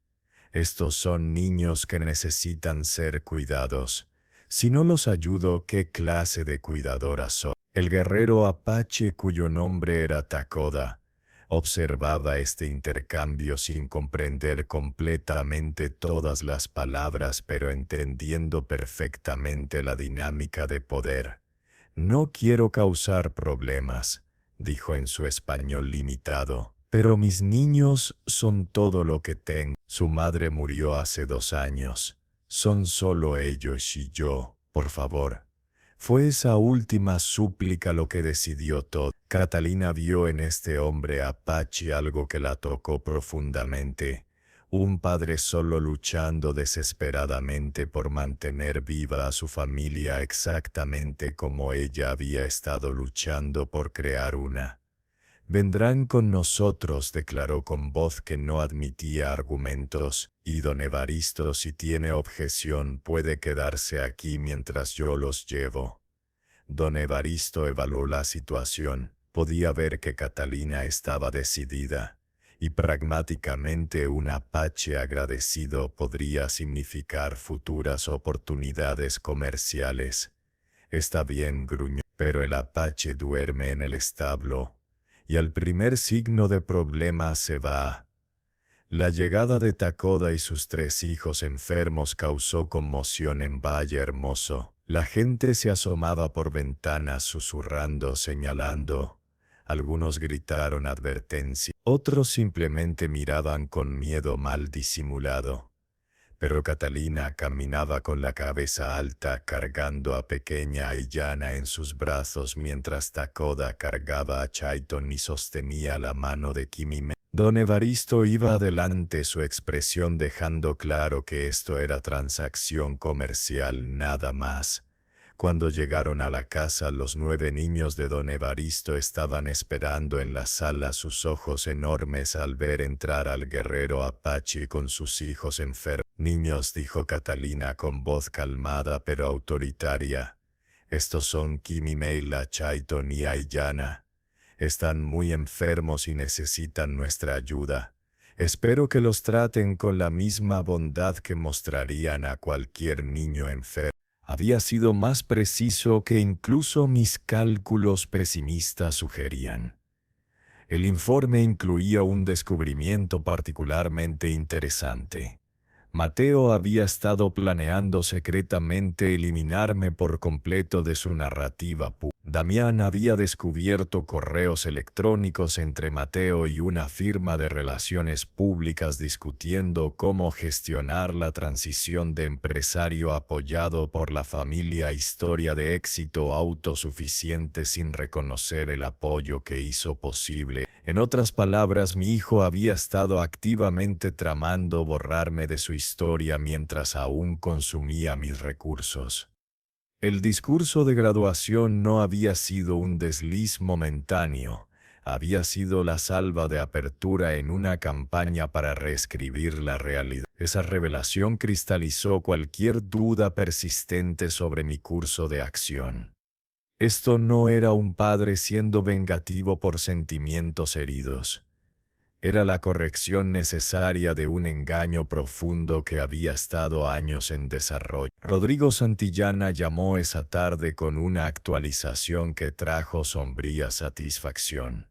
Estos son niños que necesitan ser cuidados. Si no los ayudo, ¿qué clase de cuidadora soy?». El guerrero apache, cuyo nombre era Takoda, observaba este intercambio sin comprender completamente todas las palabras, pero entendiendo perfectamente la dinámica de poder. «No quiero causar problemas», dijo en su español limitado, «pero mis niños son todo lo que tengo. Su madre murió hace 2 años. Son solo ellos y yo, por favor». Fue esa última súplica lo que decidió todo. Catalina vio en este hombre apache algo que la tocó profundamente. Un padre solo luchando desesperadamente por mantener viva a su familia, exactamente como ella había estado luchando por crear una. «Vendrán con nosotros», declaró con voz que no admitía argumentos, «y don Evaristo, si tiene objeción, puede quedarse aquí mientras yo los llevo». Don Evaristo evaluó la situación. Podía ver que Catalina estaba decidida, y pragmáticamente un apache agradecido podría significar futuras oportunidades comerciales. «Está bien», gruñó, «pero el apache duerme en el establo, y al primer signo de problema se va». La llegada de Takoda y sus 3 hijos enfermos causó conmoción en Valle Hermoso. La gente se asomaba por ventanas susurrando, señalando. Algunos gritaron advertencia, otros simplemente miraban con miedo mal disimulado. Pero Catalina caminaba con la cabeza alta, cargando a pequeña y llana en sus brazos, mientras Takoda cargaba a Chaiton y sostenía la mano de Quimimela. Don Evaristo iba adelante, su expresión dejando claro que esto era transacción comercial, nada más. Cuando llegaron a la casa, los 9 niños de don Evaristo estaban esperando en la sala, sus ojos enormes al ver entrar al guerrero apache con sus hijos enfermos. «Niños», dijo Catalina con voz calmada pero autoritaria, «estos son Quimimela, Chaiton y Aiyana. Están muy enfermos y necesitan nuestra ayuda. Espero que los traten con la misma bondad que mostrarían a cualquier niño enfermo». Había sido más preciso que incluso mis cálculos pesimistas sugerían. El informe incluía un descubrimiento particularmente interesante. Mateo había estado planeando secretamente eliminarme por completo de su narrativa pública. Damián había descubierto correos electrónicos entre Mateo y una firma de relaciones públicas discutiendo cómo gestionar la transición de empresario apoyado por la familia, historia de éxito autosuficiente sin reconocer el apoyo que hizo posible. En otras palabras, mi hijo había estado activamente tramando borrarme de su historia mientras aún consumía mis recursos. El discurso de graduación no había sido un desliz momentáneo, había sido la salva de apertura en una campaña para reescribir la realidad. Esa revelación cristalizó cualquier duda persistente sobre mi curso de acción. Esto no era un padre siendo vengativo por sentimientos heridos. Era la corrección necesaria de un engaño profundo que había estado años en desarrollo. Rodrigo Santillana llamó esa tarde con una actualización que trajo sombría satisfacción.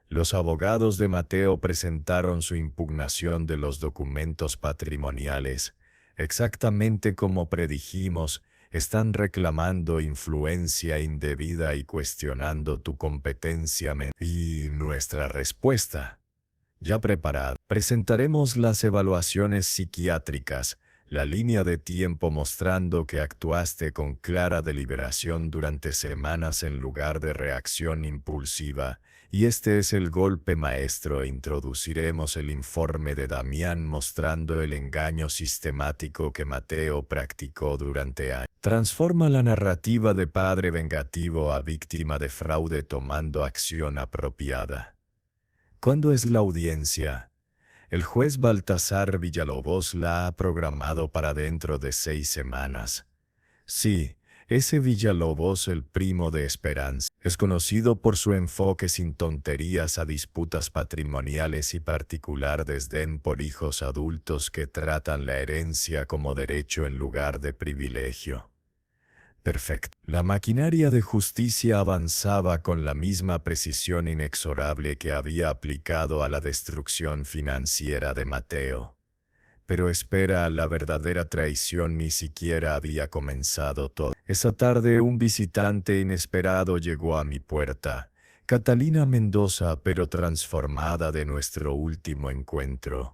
Los abogados de Mateo presentaron su impugnación de los documentos patrimoniales. Exactamente como predijimos, están reclamando influencia indebida y cuestionando tu competencia. Y nuestra respuesta, ya preparada, presentaremos las evaluaciones psiquiátricas, la línea de tiempo mostrando que actuaste con clara deliberación durante semanas en lugar de reacción impulsiva, y este es el golpe maestro. Introduciremos el informe de Damián mostrando el engaño sistemático que Mateo practicó durante años. Transforma la narrativa de padre vengativo a víctima de fraude tomando acción apropiada. ¿Cuándo es la audiencia? El juez Baltasar Villalobos la ha programado para dentro de 6 semanas. Sí, ese Villalobos, el primo de Esperanza, es conocido por su enfoque sin tonterías a disputas patrimoniales y particular desdén por hijos adultos que tratan la herencia como derecho en lugar de privilegio. Perfecto. La maquinaria de justicia avanzaba con la misma precisión inexorable que había aplicado a la destrucción financiera de Mateo. Pero espera, la verdadera traición ni siquiera había comenzado todo. Esa tarde un visitante inesperado llegó a mi puerta. Catalina Mendoza, pero transformada de nuestro último encuentro.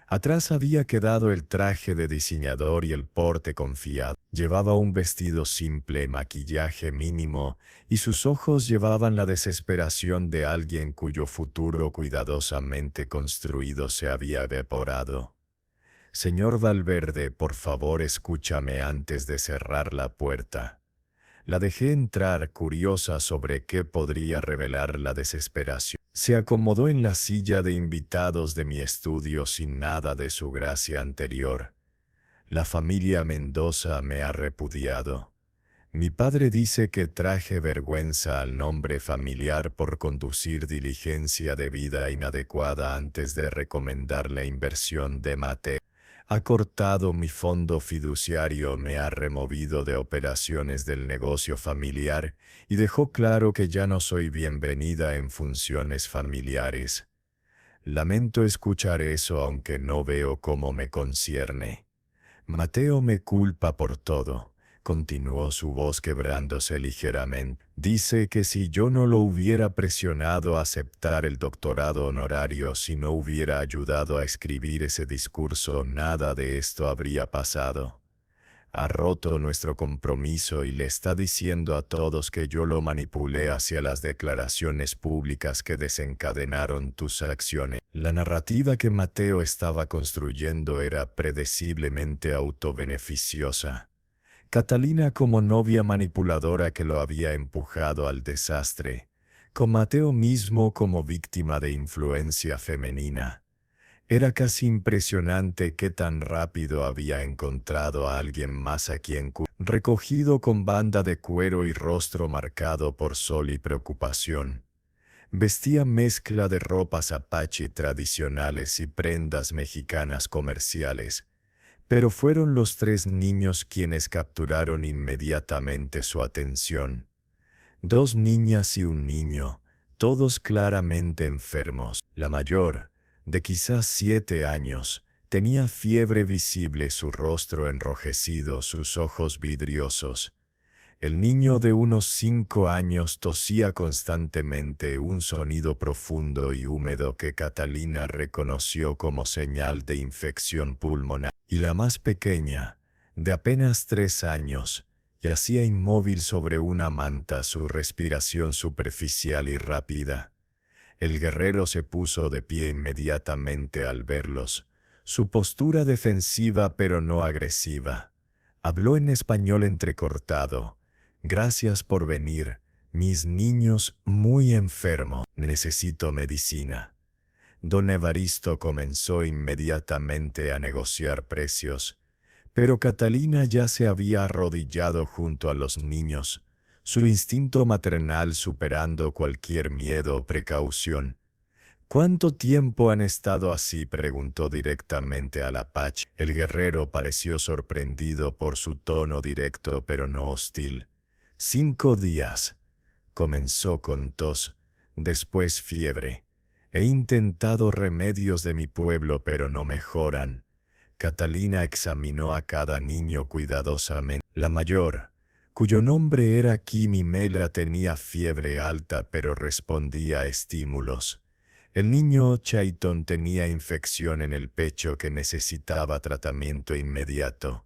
Atrás había quedado el traje de diseñador y el porte confiado. Llevaba un vestido simple, maquillaje mínimo, y sus ojos llevaban la desesperación de alguien cuyo futuro cuidadosamente construido se había evaporado. Señor Valverde, por favor escúchame antes de cerrar la puerta. La dejé entrar, curiosa sobre qué podría revelar la desesperación. Se acomodó en la silla de invitados de mi estudio sin nada de su gracia anterior. La familia Mendoza me ha repudiado. Mi padre dice que traje vergüenza al nombre familiar por conducir diligencia de vida inadecuada antes de recomendar la inversión de Mateo. Ha cortado mi fondo fiduciario, me ha removido de operaciones del negocio familiar y dejó claro que ya no soy bienvenida en funciones familiares. Lamento escuchar eso aunque no veo cómo me concierne. Mateo me culpa por todo. Continuó su voz quebrándose ligeramente. Dice que si yo no lo hubiera presionado a aceptar el doctorado honorario, si no hubiera ayudado a escribir ese discurso, nada de esto habría pasado. Ha roto nuestro compromiso y le está diciendo a todos que yo lo manipulé hacia las declaraciones públicas que desencadenaron tus acciones. La narrativa que Mateo estaba construyendo era predeciblemente autobeneficiosa. Catalina como novia manipuladora que lo había empujado al desastre, con Mateo mismo como víctima de influencia femenina. Era casi impresionante qué tan rápido había encontrado a alguien más a quien recogido con banda de cuero y rostro marcado por sol y preocupación. Vestía mezcla de ropas apache tradicionales y prendas mexicanas comerciales. Pero fueron los 3 niños quienes capturaron inmediatamente su atención. 2 niñas y un niño, todos claramente enfermos. La mayor, de quizás 7 años, tenía fiebre visible, su rostro enrojecido, sus ojos vidriosos. El niño de unos 5 años tosía constantemente, un sonido profundo y húmedo que Catalina reconoció como señal de infección pulmonar. Y la más pequeña, de apenas 3 años, yacía inmóvil sobre una manta, su respiración superficial y rápida. El guerrero se puso de pie inmediatamente al verlos, su postura defensiva pero no agresiva. Habló en español entrecortado. Gracias por venir, mis niños muy enfermos. Necesito medicina. Don Evaristo comenzó inmediatamente a negociar precios, pero Catalina ya se había arrodillado junto a los niños, su instinto maternal superando cualquier miedo o precaución. ¿Cuánto tiempo han estado así?, preguntó directamente al apache. El guerrero pareció sorprendido por su tono directo pero no hostil. 5 días. Comenzó con tos, después fiebre. He intentado remedios de mi pueblo pero no mejoran. Catalina examinó a cada niño cuidadosamente. La mayor, cuyo nombre era Quimimela, tenía fiebre alta pero respondía a estímulos. El niño Chayton tenía infección en el pecho que necesitaba tratamiento inmediato.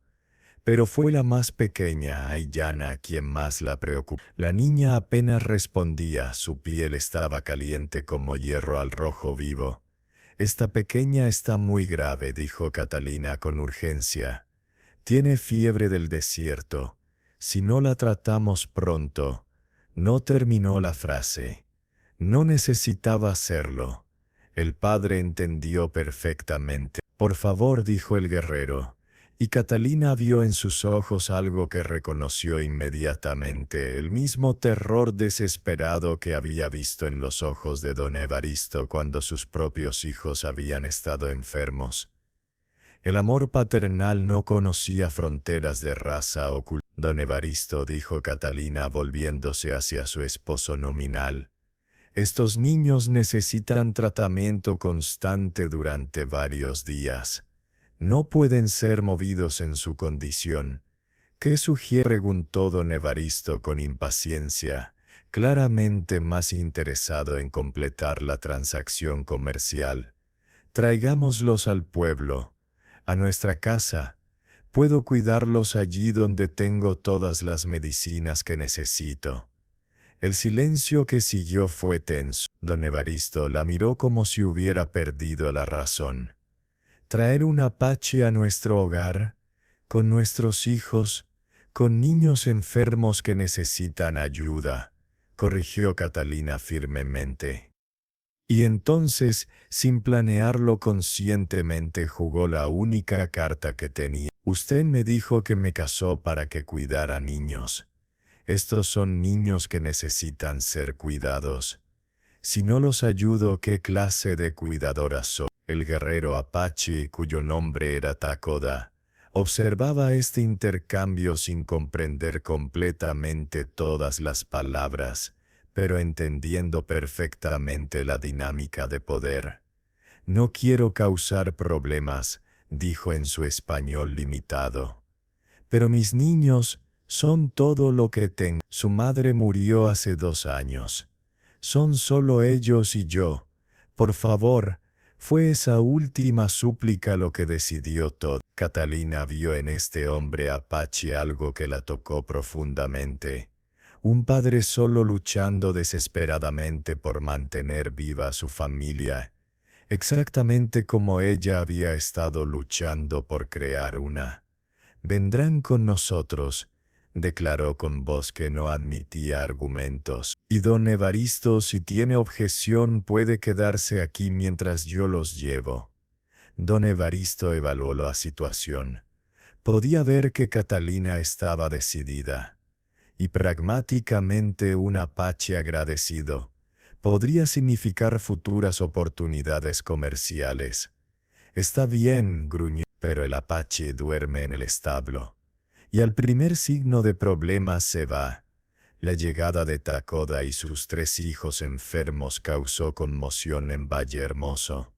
Pero fue la más pequeña, Ayana, quien más la preocupó. La niña apenas respondía, su piel estaba caliente como hierro al rojo vivo. Esta pequeña está muy grave, dijo Catalina con urgencia. Tiene fiebre del desierto. Si no la tratamos pronto. No terminó la frase. No necesitaba hacerlo. El padre entendió perfectamente. Por favor, dijo el guerrero. Y Catalina vio en sus ojos algo que reconoció inmediatamente, el mismo terror desesperado que había visto en los ojos de don Evaristo cuando sus propios hijos habían estado enfermos. El amor paternal no conocía fronteras de raza o cultura. Don Evaristo, dijo Catalina volviéndose hacia su esposo nominal. Estos niños necesitan tratamiento constante durante varios días. No pueden ser movidos en su condición. ¿Qué sugiere?, preguntó don Evaristo con impaciencia, claramente más interesado en completar la transacción comercial. Traigámoslos al pueblo, a nuestra casa. Puedo cuidarlos allí donde tengo todas las medicinas que necesito. El silencio que siguió fue tenso. Don Evaristo la miró como si hubiera perdido la razón. ¿Traer un apache a nuestro hogar? ¿Con nuestros hijos? ¿Con niños enfermos que necesitan ayuda?, corrigió Catalina firmemente. Y entonces, sin planearlo conscientemente, jugó la única carta que tenía. Usted me dijo que me casó para que cuidara niños. Estos son niños que necesitan ser cuidados. Si no los ayudo, ¿qué clase de cuidadora soy? El guerrero apache, cuyo nombre era Takoda, observaba este intercambio sin comprender completamente todas las palabras, pero entendiendo perfectamente la dinámica de poder. No quiero causar problemas, dijo en su español limitado. Pero mis niños son todo lo que tengo. Su madre murió hace 2 años. Son solo ellos y yo. Por favor, fue esa última súplica lo que decidió todo. Catalina vio en este hombre apache algo que la tocó profundamente. Un padre solo luchando desesperadamente por mantener viva a su familia, exactamente como ella había estado luchando por crear una. Vendrán con nosotros, declaró con voz que no admitía argumentos. Y don Evaristo, si tiene objeción, puede quedarse aquí mientras yo los llevo. Don Evaristo evaluó la situación. Podía ver que Catalina estaba decidida. Y pragmáticamente un apache agradecido podría significar futuras oportunidades comerciales. Está bien, gruñó, pero el apache duerme en el establo. Y al primer signo de problemas se va. La llegada de Takoda y sus 3 hijos enfermos causó conmoción en Valle Hermoso.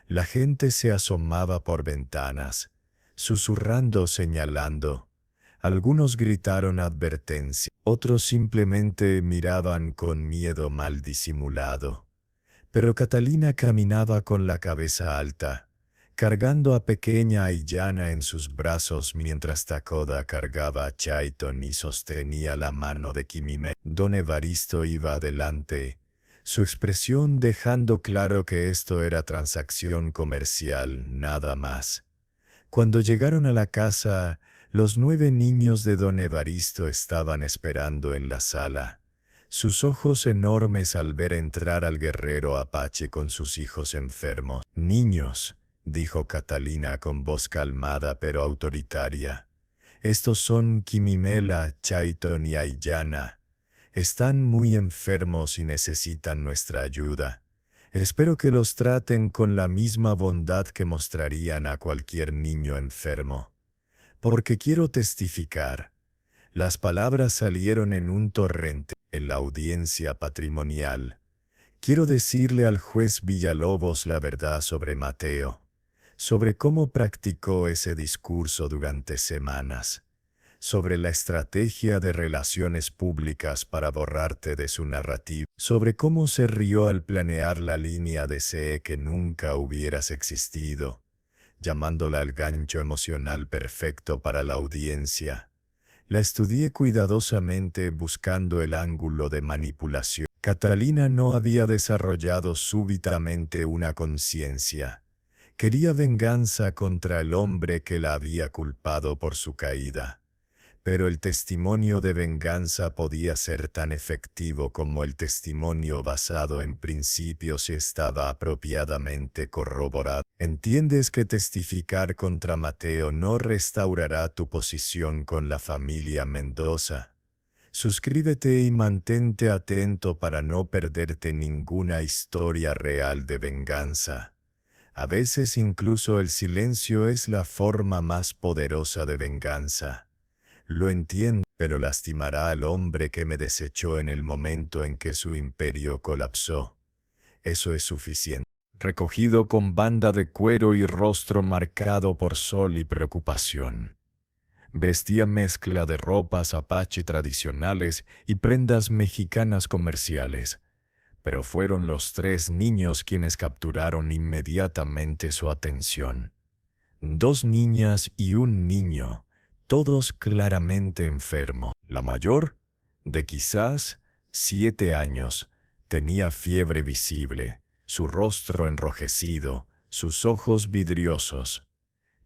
La gente se asomaba por ventanas, susurrando, señalando. Algunos gritaron advertencia, otros simplemente miraban con miedo mal disimulado. Pero Catalina caminaba con la cabeza alta, cargando a pequeña Aiyana en sus brazos mientras Takoda cargaba a Chaiton y sostenía la mano de Kimime. Don Evaristo iba adelante, su expresión dejando claro que esto era transacción comercial, nada más. Cuando llegaron a la casa, los 9 niños de don Evaristo estaban esperando en la sala, sus ojos enormes al ver entrar al guerrero apache con sus hijos enfermos. «Niños», dijo Catalina con voz calmada pero autoritaria, «estos son Kimimela, Chaiton y Aiyana. Están muy enfermos y necesitan nuestra ayuda. Espero que los traten con la misma bondad que mostrarían a cualquier niño enfermo. Porque quiero testificar». Las palabras salieron en un torrente en la audiencia patrimonial. «Quiero decirle al juez Villalobos la verdad sobre Mateo, sobre cómo practicó ese discurso durante semanas, sobre la estrategia de relaciones públicas para borrarte de su narrativa, sobre cómo se rió al planear la línea de CE que nunca hubieras existido, llamándola el gancho emocional perfecto para la audiencia. La estudié cuidadosamente buscando el ángulo de manipulación». Catalina no había desarrollado súbitamente una conciencia. Quería venganza contra el hombre que la había culpado por su caída. Pero el testimonio de venganza podía ser tan efectivo como el testimonio basado en principios si estaba apropiadamente corroborado. ¿Entiendes que testificar contra Mateo no restaurará tu posición con la familia Mendoza? Suscríbete y mantente atento para no perderte ninguna historia real de venganza. A veces incluso el silencio es la forma más poderosa de venganza. Lo entiendo, pero lastimará al hombre que me desechó en el momento en que su imperio colapsó. Eso es suficiente. Recogido con banda de cuero y rostro marcado por sol y preocupación. Vestía mezcla de ropas apache tradicionales y prendas mexicanas comerciales. Pero fueron los 3 niños quienes capturaron inmediatamente su atención. 2 niñas y un niño, todos claramente enfermos. La mayor, de quizás 7 años, tenía fiebre visible, su rostro enrojecido, sus ojos vidriosos.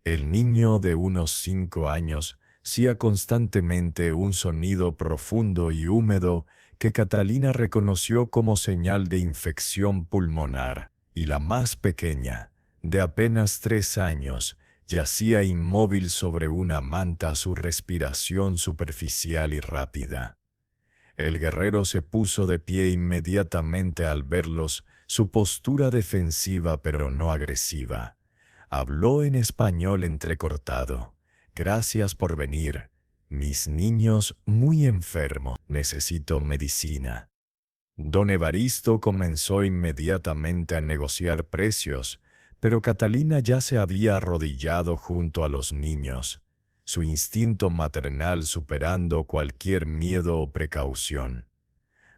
El niño de unos 5 años hacía constantemente un sonido profundo y húmedo que Catalina reconoció como señal de infección pulmonar, y la más pequeña, de apenas 3 años, yacía inmóvil sobre una manta, su respiración superficial y rápida. El guerrero se puso de pie inmediatamente al verlos, su postura defensiva pero no agresiva. Habló en español entrecortado. «Gracias por venir. Mis niños muy enfermos. Necesito medicina». Don Evaristo comenzó inmediatamente a negociar precios, pero Catalina ya se había arrodillado junto a los niños, su instinto maternal superando cualquier miedo o precaución.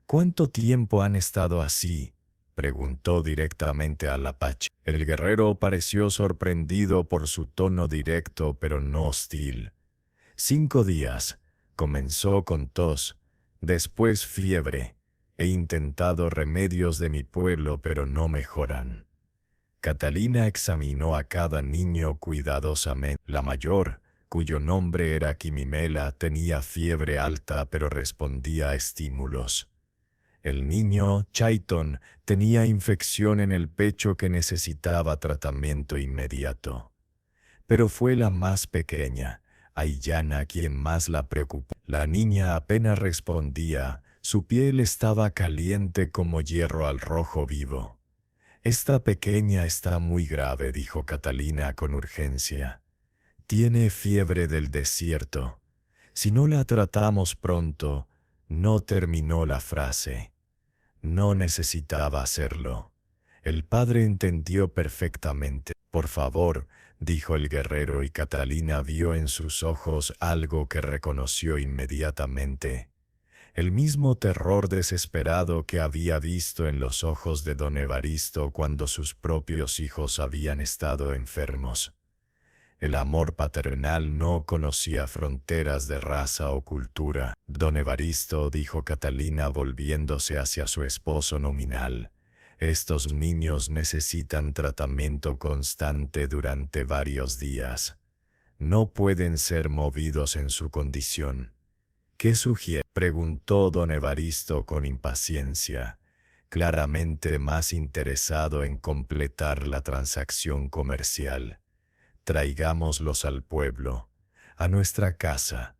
«¿Cuánto tiempo han estado así?», preguntó directamente al apache. El guerrero pareció sorprendido por su tono directo pero no hostil. «5 días. Comenzó con tos, después fiebre. He intentado remedios de mi pueblo pero no mejoran». Catalina examinó a cada niño cuidadosamente. La mayor, cuyo nombre era Kimimela, tenía fiebre alta pero respondía a estímulos. El niño, Chaiton, tenía infección en el pecho que necesitaba tratamiento inmediato. Pero fue la más pequeña, Aiyana, quien más la preocupó. La niña apenas respondía, su piel estaba caliente como hierro al rojo vivo. «Esta pequeña está muy grave», dijo Catalina con urgencia. «Tiene fiebre del desierto. Si no la tratamos pronto». No terminó la frase. No necesitaba hacerlo. El padre entendió perfectamente. «Por favor, dijo el guerrero, y Catalina vio en sus ojos algo que reconoció inmediatamente. El mismo terror desesperado que había visto en los ojos de don Evaristo cuando sus propios hijos habían estado enfermos. El amor paternal no conocía fronteras de raza o cultura. Don Evaristo, dijo Catalina volviéndose hacia su esposo nominal, estos niños necesitan tratamiento constante durante varios días. No pueden ser movidos en su condición. ¿Qué sugiere?, preguntó don Evaristo con impaciencia, claramente más interesado en completar la transacción comercial. Traigámoslos al pueblo, a nuestra casa.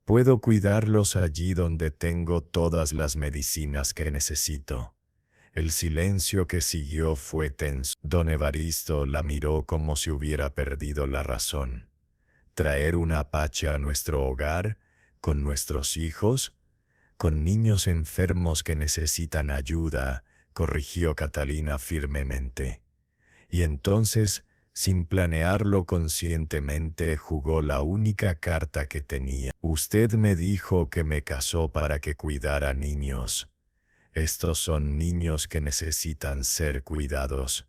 Puedo cuidarlos allí donde tengo todas las medicinas que necesito. El silencio que siguió fue tenso. Don Evaristo la miró como si hubiera perdido la razón. ¿Traer un apache a nuestro hogar? ¿Con nuestros hijos? Con niños enfermos que necesitan ayuda, corrigió Catalina firmemente. Y entonces, sin planearlo conscientemente, jugó la única carta que tenía. Usted me dijo que me casó para que cuidara niños. Estos son niños que necesitan ser cuidados.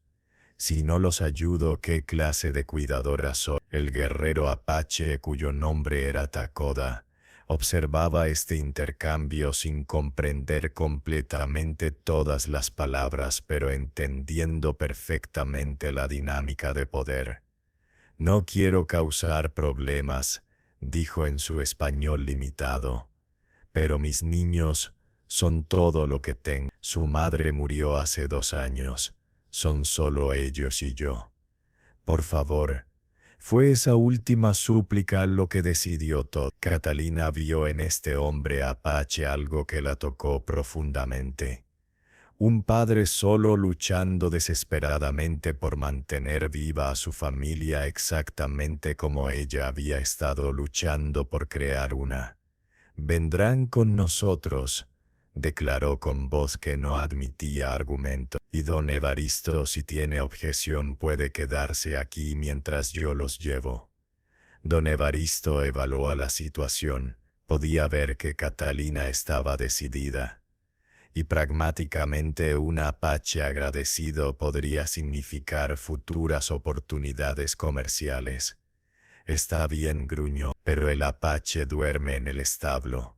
Si no los ayudo, ¿qué clase de cuidadora soy? El guerrero apache, cuyo nombre era Takoda, observaba este intercambio sin comprender completamente todas las palabras, pero entendiendo perfectamente la dinámica de poder. No quiero causar problemas, dijo en su español limitado, pero mis niños son todo lo que tengo. Su madre murió hace 2 años. Son solo ellos y yo. Por favor. Fue esa última súplica lo que decidió todo. Catalina vio en este hombre apache algo que la tocó profundamente. Un padre solo luchando desesperadamente por mantener viva a su familia exactamente como ella había estado luchando por crear una. Vendrán con nosotros, declaró con voz que no admitía argumento. Y don Evaristo, si tiene objeción, puede quedarse aquí mientras yo los llevo. Don Evaristo evaluó la situación. Podía ver que Catalina estaba decidida. Y pragmáticamente un apache agradecido podría significar futuras oportunidades comerciales. Está bien, gruñó, pero el apache duerme en el establo.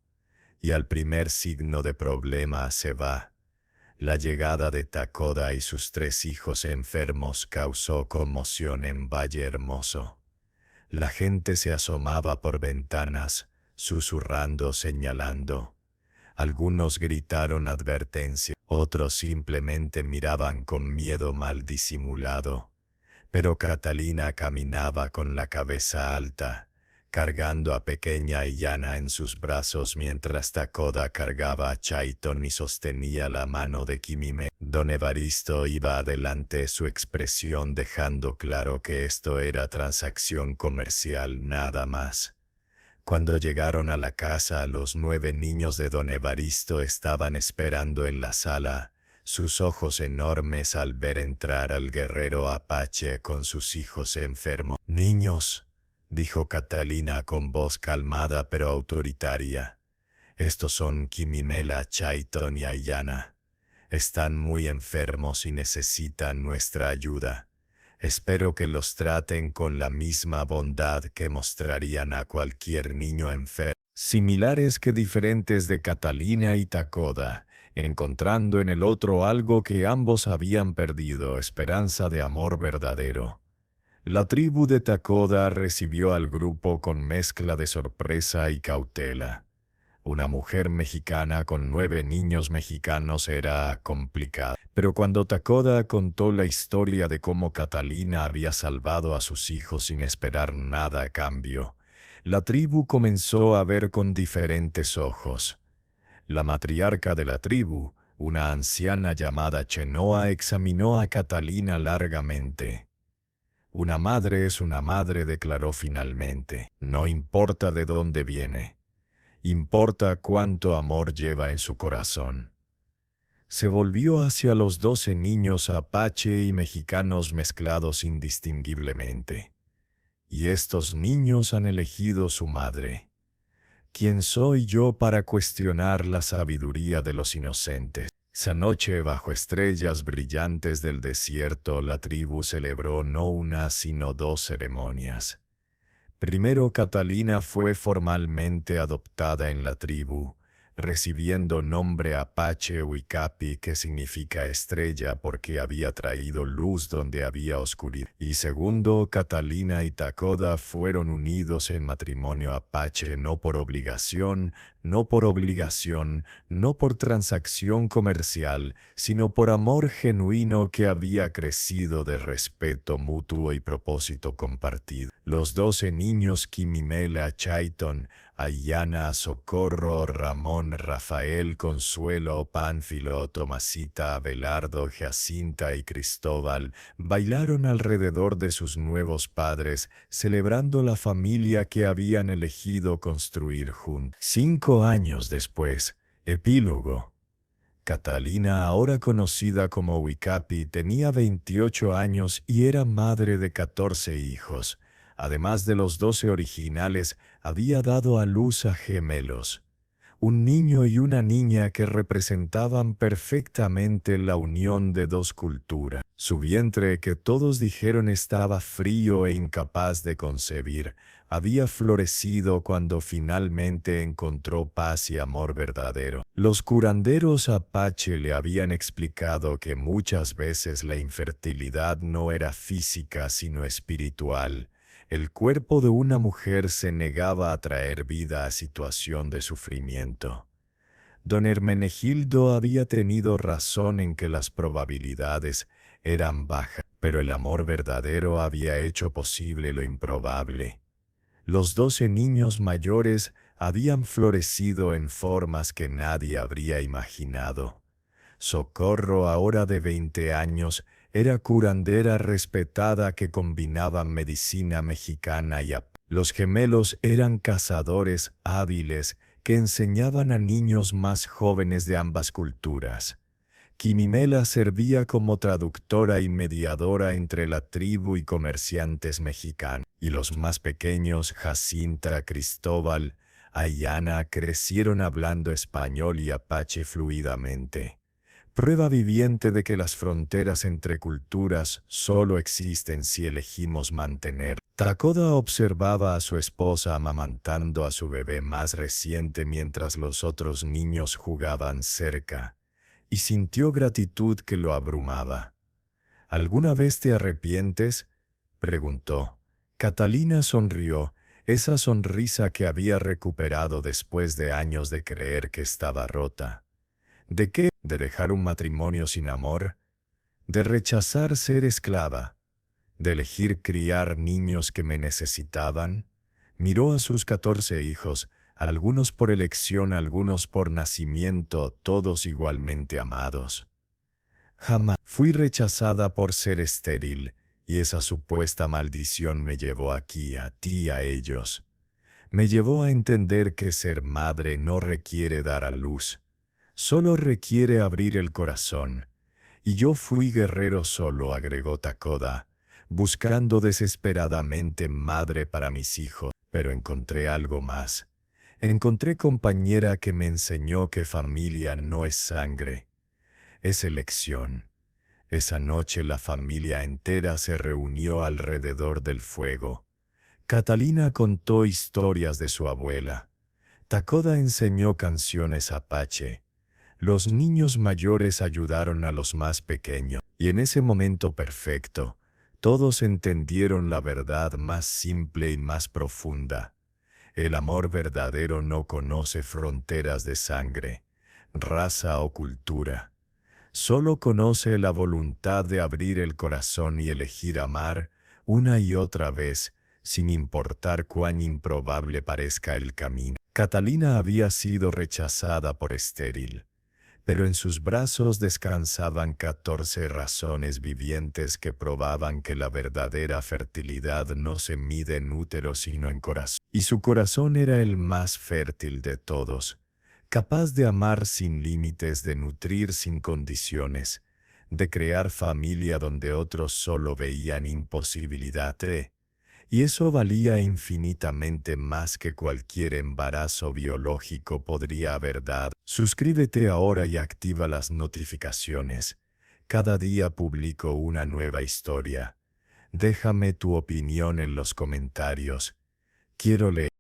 Y al primer signo de problema se va. La llegada de Takoda y sus 3 hijos enfermos causó conmoción en Valle Hermoso. La gente se asomaba por ventanas, susurrando, señalando. Algunos gritaron advertencia, otros simplemente miraban con miedo mal disimulado. Pero Catalina caminaba con la cabeza alta, cargando a pequeña Illana en sus brazos mientras Takoda cargaba a Chaiton y sostenía la mano de Kimime. Don Evaristo iba adelante, su expresión dejando claro que esto era transacción comercial, nada más. Cuando llegaron a la casa, los 9 niños de don Evaristo estaban esperando en la sala, sus ojos enormes al ver entrar al guerrero apache con sus hijos enfermos. «Niños», dijo Catalina con voz calmada pero autoritaria. «Estos son Kimimela, Chaiton y Ayana. Están muy enfermos y necesitan nuestra ayuda. Espero que los traten con la misma bondad que mostrarían a cualquier niño enfermo». Similares que diferentes de Catalina y Takoda, encontrando en el otro algo que ambos habían perdido: esperanza de amor verdadero. La tribu de Takoda recibió al grupo con mezcla de sorpresa y cautela. Una mujer mexicana con 9 niños mexicanos era complicado. Pero cuando Takoda contó la historia de cómo Catalina había salvado a sus hijos sin esperar nada a cambio, la tribu comenzó a ver con diferentes ojos. La matriarca de la tribu, una anciana llamada Chenoa, examinó a Catalina largamente. «Una madre es una madre», declaró finalmente. «No importa de dónde viene. Importa cuánto amor lleva en su corazón». Se volvió hacia los 12 niños apache y mexicanos mezclados indistinguiblemente. y estos niños han elegido su madre. ¿Quién soy yo para cuestionar la sabiduría de los inocentes? Esa noche, bajo estrellas brillantes del desierto, la tribu celebró no una sino dos ceremonias. Primero, Catalina fue formalmente adoptada en la tribu, recibiendo nombre apache Huicapi, que significa estrella porque había traído luz donde había oscuridad. Y segundo, Catalina y Takoda fueron unidos en matrimonio apache no por obligación, no por transacción comercial, sino por amor genuino que había crecido de respeto mutuo y propósito compartido. Los 12 niños Quimimela, Chayton, Ayana, Socorro, Ramón, Rafael, Consuelo, Pánfilo, Tomasita, Abelardo, Jacinta y Cristóbal bailaron alrededor de sus nuevos padres, celebrando la familia que habían elegido construir juntos. 5 años después, epílogo. Catalina, ahora conocida como Huicapi, tenía 28 años y era madre de 14 hijos. Además de los 12 originales, había dado a luz a gemelos, un niño y una niña que representaban perfectamente la unión de dos culturas. Su vientre, que todos dijeron estaba frío e incapaz de concebir, había florecido cuando finalmente encontró paz y amor verdadero. Los curanderos apache le habían explicado que muchas veces la infertilidad no era física sino espiritual. El cuerpo de una mujer se negaba a traer vida a situación de sufrimiento. Don Hermenegildo había tenido razón en que las probabilidades eran bajas, pero el amor verdadero había hecho posible lo improbable. Los 12 niños mayores habían florecido en formas que nadie habría imaginado. Socorro, ahora de 20 años, era curandera respetada que combinaba medicina mexicana y los gemelos eran cazadores hábiles que enseñaban a niños más jóvenes de ambas culturas. Quimimela servía como traductora y mediadora entre la tribu y comerciantes mexicanos, y los más pequeños, Jacinta, Cristóbal, Ayana, crecieron hablando español y apache fluidamente. Prueba viviente de que las fronteras entre culturas solo existen si elegimos mantener. Takoda observaba a su esposa amamantando a su bebé más reciente mientras los otros niños jugaban cerca, y sintió gratitud que lo abrumaba. ¿Alguna vez te arrepientes?, preguntó. Catalina sonrió, esa sonrisa que había recuperado después de años de creer que estaba rota. ¿De qué? ¿De dejar un matrimonio sin amor? ¿De rechazar ser esclava? ¿De elegir criar niños que me necesitaban? Miró a sus 14 hijos, algunos por elección, algunos por nacimiento, todos igualmente amados. Jamás fui rechazada por ser estéril, y esa supuesta maldición me llevó aquí, a ti y a ellos. Me llevó a entender que ser madre no requiere dar a luz. Solo requiere abrir el corazón. Y yo fui guerrero solo, agregó Takoda, buscando desesperadamente madre para mis hijos, pero encontré algo más. Encontré compañera que me enseñó que familia no es sangre, es elección. Esa noche la familia entera se reunió alrededor del fuego. Catalina contó historias de su abuela. Takoda enseñó canciones apache. Los niños mayores ayudaron a los más pequeños, y en ese momento perfecto, todos entendieron la verdad más simple y más profunda. El amor verdadero no conoce fronteras de sangre, raza o cultura. Solo conoce la voluntad de abrir el corazón y elegir amar una y otra vez, sin importar cuán improbable parezca el camino. Catalina había sido rechazada por estéril, pero en sus brazos descansaban 14 razones vivientes que probaban que la verdadera fertilidad no se mide en útero sino en corazón. Y su corazón era el más fértil de todos, capaz de amar sin límites, de nutrir sin condiciones, de crear familia donde otros solo veían imposibilidad. Y eso valía infinitamente más que cualquier embarazo biológico podría haber dado. Suscríbete ahora y activa las notificaciones. Cada día publico una nueva historia. Déjame tu opinión en los comentarios. Quiero leer.